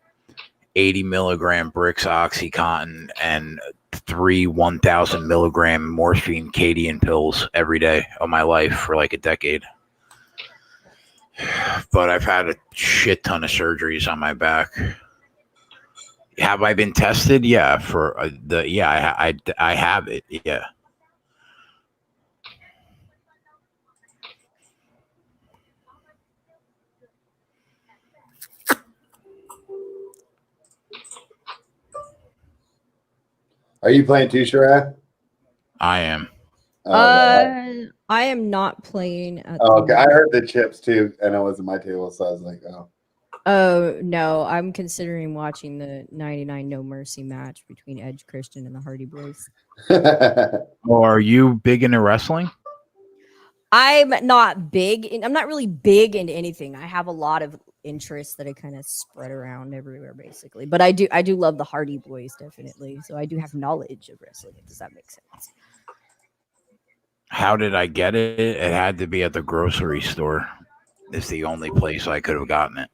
80 milligram bricks OxyContin and 3 1,000 milligram morphine Cadian pills every day of my life for like a decade. But I've had a shit ton of surgeries on my back. Have I been tested? Yeah, for I have it. Yeah. Are you playing too, Shirai? I am. I am not playing at Okay, I heard the chips too, and it wasn't my table, so I was like, oh. Oh no, I'm considering watching the 99 No Mercy match between Edge Christian and the Hardy Boys. Oh, are you big into wrestling? I'm not really big into anything. I have a lot of interests that I kind of spread around everywhere, basically. But I do love the Hardy Boys, definitely. So I do have knowledge of wrestling. Does that make sense? How did I get it? It had to be at the grocery store. It's the only place I could have gotten it.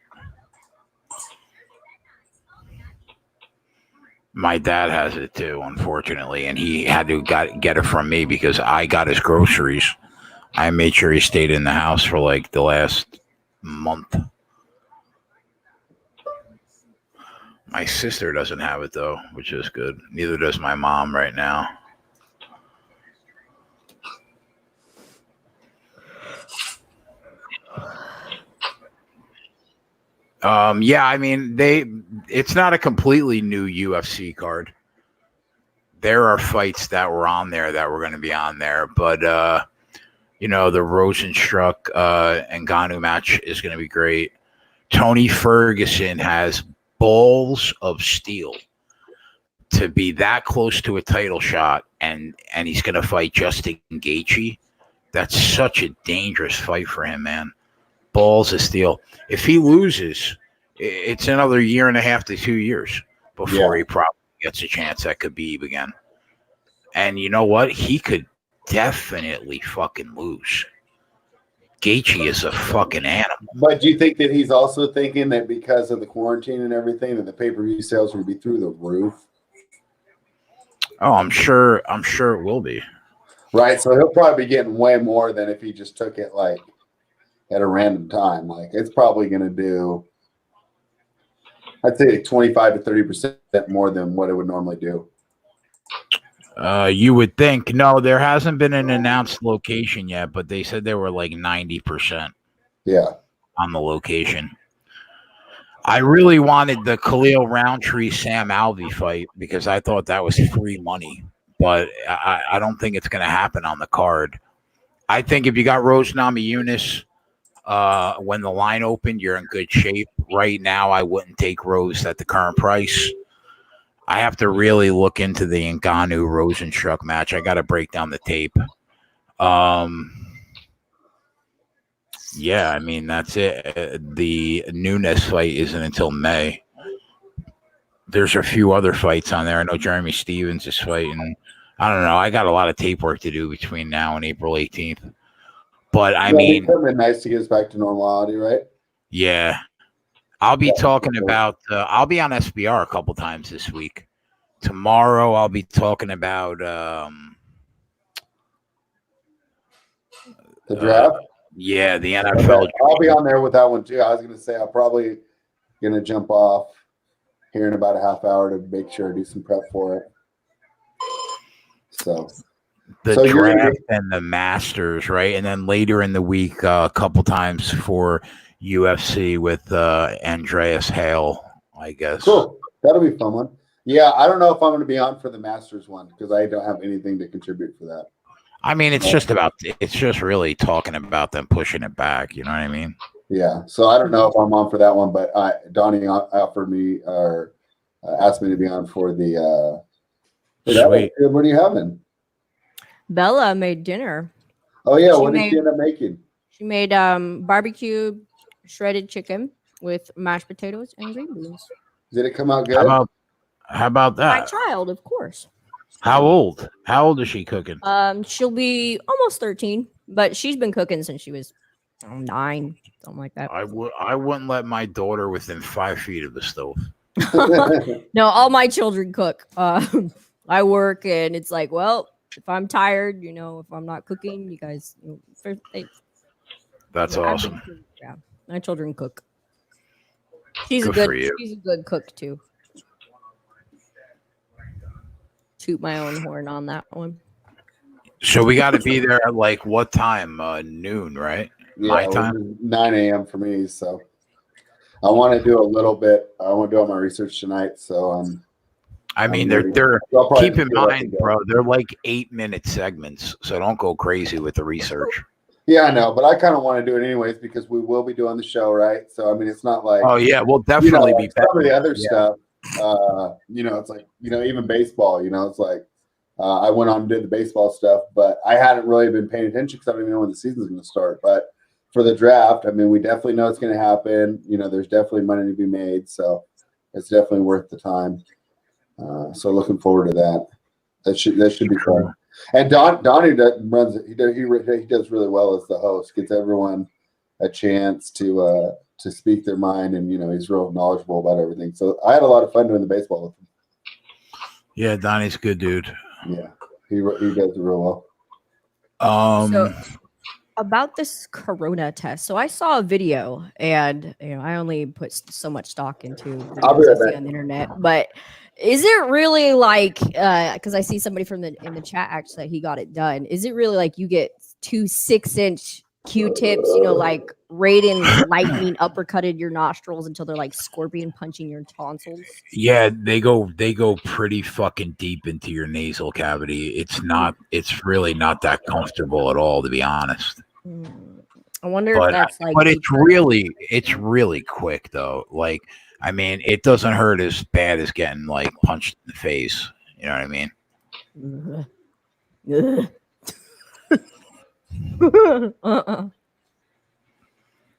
My dad has it too, unfortunately, and he had to get it from me because I got his groceries. I made sure he stayed in the house for like the last month. My sister doesn't have it though, which is good. Neither does my mom right now. Yeah, I mean, it's not a completely new UFC card. There are fights that were on there that were going to be on there, but the Rosenstruck Ngannou match is going to be great. Tony Ferguson has balls of steel to be that close to a title shot, and he's going to fight Justin Gaethje. That's such a dangerous fight for him, man. Balls of steel. If he loses, it's another 1.5 to 2 years before he probably gets a chance at Khabib again. And you know what? He could definitely fucking lose. Gaethje is a fucking animal. But do you think that he's also thinking that because of the quarantine and everything, that the pay-per-view sales will be through the roof? Oh, I'm sure it will be. Right, so he'll probably be getting way more than if he just took it like at a random time. Like it's probably going to do, I'd say 25 to 30% more than what it would normally do. You would think. No, there hasn't been an announced location yet, but they said they were like 90%. Yeah. On the location. I really wanted the Khalil Roundtree Sam Alvey fight because I thought that was free money, but I don't think it's going to happen on the card. I think if you got Rose Namajunas when the line opened, you're in good shape. Right now, I wouldn't take Rose at the current price. I have to really look into the Ngannou Rosenstruck match. I got to break down the tape. Yeah, I mean, that's it. The Nunes fight isn't until May. There's a few other fights on there. I know Jeremy Stevens is fighting. I don't know. I got a lot of tape work to do between now and April 18th. But I mean, it's nice to get us back to normality, right? Yeah. I'll be talking about, I'll be on SBR a couple times this week. Tomorrow, I'll be talking about the draft. Yeah, the NFL. I'll be on there with that one too. I was going to say I'm probably going to jump off here in about a half hour to make sure I do some prep for it. So the draft and the Masters, right? And then later in the week, a couple times for UFC with Andreas Hale, I guess. Cool. That'll be a fun one. Yeah, I don't know if I'm going to be on for the Masters one because I don't have anything to contribute for that. I mean, it's just really talking about them pushing it back. You know what I mean? Yeah. So I don't know if I'm on for that one, but Donnie offered me or asked me to be on for the. Sweet. What are you having? Bella made dinner. Oh yeah, She what did made- she end up making? She made barbecue shredded chicken with mashed potatoes and green beans. Did it come out good? How about My that? child, of course. How old? How old is she cooking? She'll be almost 13, but she's been cooking since she was 9, something like that. I wouldn't let my daughter within 5 feet of the stove. No, all my children cook. I work, and it's like, well, if I'm tired, if I'm not cooking, you guys. That's I've been awesome. cooking, yeah, my children cook. She's Good a for good. you. She's a good cook too. Toot my own horn on that one. So we got to be there at like what time? Noon, right? My time? 9 a.m. for me. So I want to do a little bit. I want to do all my research tonight. So I mean, I'm they're I'll probably keep in do it mind, today. bro. They're like 8-minute segments, so don't go crazy with the research. Yeah, I know, but I kind of want to do it anyways because we will be doing the show, right? So I mean, it's not like Oh yeah, we'll definitely be like some of the better. other Yeah. stuff. It's like even baseball. It's like I went on and did the baseball stuff, but I hadn't really been paying attention because I don't even know when the season's going to start. But for the draft, I mean, we definitely know it's going to happen. There's definitely money to be made, so it's definitely worth the time. So looking forward to that. That should be fun. And Donnie runs it. He does really well as the host. Gets everyone a chance to speak their mind, and he's real knowledgeable about everything. So I had a lot of fun doing the baseball with him. Yeah, Donnie's a good dude. Yeah, he does it real well. So about this corona test, so I saw a video, and I only put so much stock into I'll be videos right I see back. on the internet, but is it really like because I see somebody in the chat actually that he got it done, is it really like you get 2 6-inch Q-tips, like Raiden lightning uppercutted your nostrils until they're like scorpion punching your tonsils? Yeah, they go pretty fucking deep into your nasal cavity. It's really not that comfortable at all, to be honest. I wonder But if that's like but it's really quick though. Like, I mean, it doesn't hurt as bad as getting like punched in the face. You know what I mean?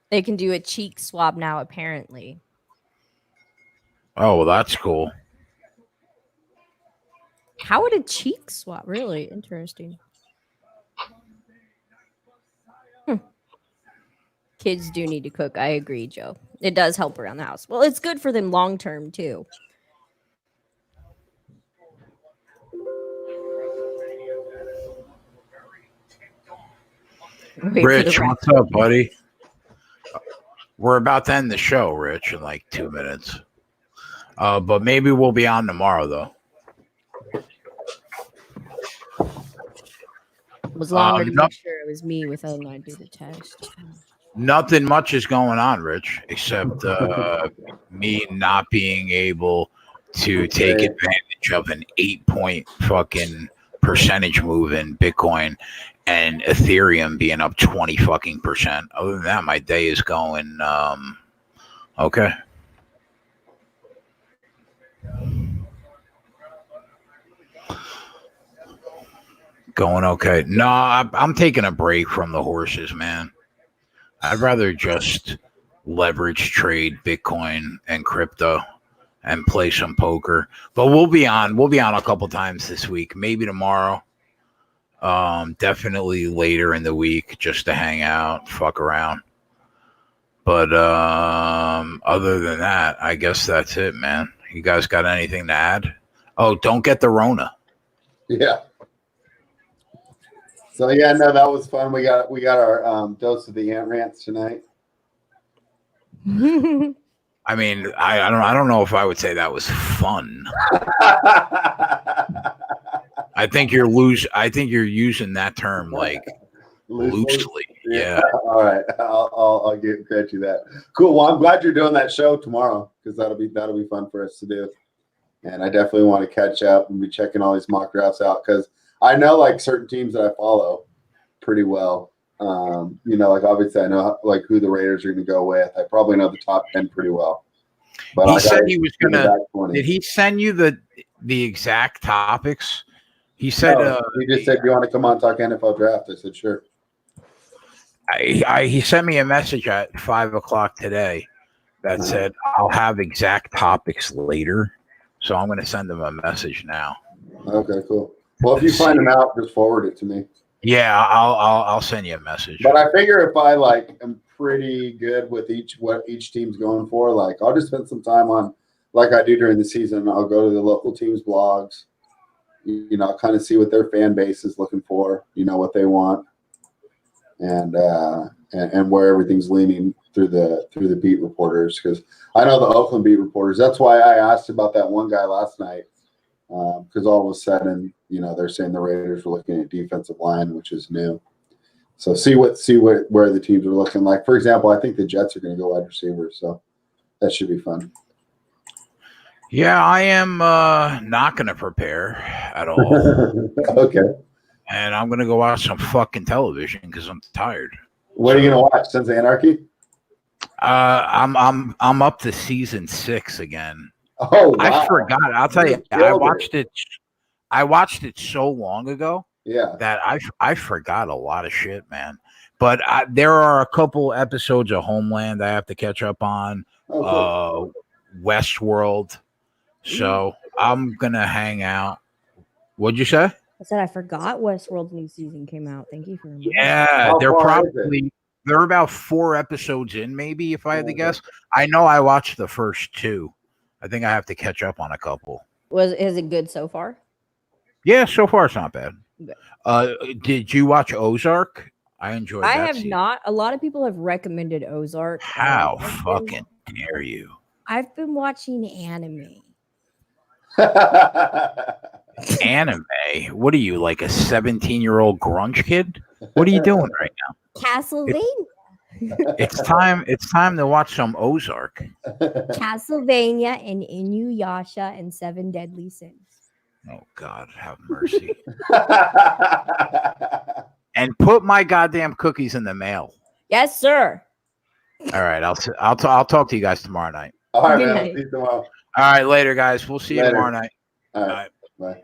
They can do a cheek swab now, apparently. Oh, well, that's cool. How would a cheek swab? Really interesting. Kids do need to cook. I agree, Joe. It does help around the house. Well, it's good for them long term too. Rich, what's up, buddy? We're about to end the show, Rich, in like 2 minutes. But maybe we'll be on tomorrow, though. It was longer to make sure it was me without I do the test. Nothing much is going on, Rich, except me not being able to take advantage of an 8-point fucking percentage move in Bitcoin and Ethereum being up 20 fucking percent. Other than that, my day is going okay. Going okay. No, I'm taking a break from the horses, man. I'd rather just leverage trade Bitcoin and crypto and play some poker. But we'll be on a couple times this week, maybe tomorrow. Definitely later in the week just to hang out, fuck around. But other than that, I guess that's it, man. You guys got anything to add? Oh, don't get the Rona. Yeah. So yeah, no, that was fun. We got our dose of the ant rants tonight. I mean, I don't know if I would say that was fun. I think you're using that term like loosely. Yeah. All right. I'll get you that. Cool. Well, I'm glad you're doing that show tomorrow because that'll be fun for us to do. And I definitely want to catch up and be checking all these mock drafts out because I know like certain teams that I follow pretty well. Like obviously I know like who the Raiders are going to go with. I probably know the top 10 pretty well. But He I said gotta he was give it gonna. back 20. Did he send you the exact topics? He said. No, he just said, "Do you want to come on talk NFL draft?" I said, "Sure." He sent me a message at 5:00 today that said I'll have exact topics later. So I'm going to send him a message now. Okay, cool. Well, if you find them out, just forward it to me. Yeah, I'll send you a message. But I figure if I like am pretty good with what each team's going for, like I'll just spend some time on, like I do during the season. I'll go to the local teams' blogs, kind of see what their fan base is looking for, what they want, and where everything's leaning through the beat reporters. Because I know the Oakland beat reporters. That's why I asked about that one guy last night. Because all of a sudden, they're saying the Raiders were looking at defensive line, which is new. So see where the teams are looking. Like, for example, I think the Jets are going to go wide receiver, so that should be fun. Yeah, I am not going to prepare at all. Okay. And I'm going to go watch some fucking television because I'm tired. What are you going to watch? Sons of Anarchy? I'm up to season 6 again. Oh, wow. I forgot. I'll tell you. I watched it so long ago. Yeah. That I forgot a lot of shit, man. But there are a couple episodes of Homeland I have to catch up on. Oh, cool. Westworld. So I'm gonna hang out. What'd you say? I said I forgot Westworld's new season came out. Thank you for reminding me. Yeah, they're about 4 episodes in, maybe, if I had to guess. I know I watched the first 2. I think I have to catch up on a couple. Is it good so far? Yeah, so far it's not bad. Good. Did you watch Ozark? I enjoyed that. I have not. A lot of people have recommended Ozark. How fucking dare you? I've been watching anime. Anime? What are you, like a 17-year-old grunge kid? What are you doing right now? Castlevania. It's time to watch some Ozark. Castlevania and Inuyasha and 7 Deadly Sins. Oh God, have mercy. And put my goddamn cookies in the mail. Yes, sir. All right, I'll talk to you guys tomorrow night. All right, Good man. night. See you tomorrow. All right, later, guys. We'll see you Later. tomorrow night. All right. Bye.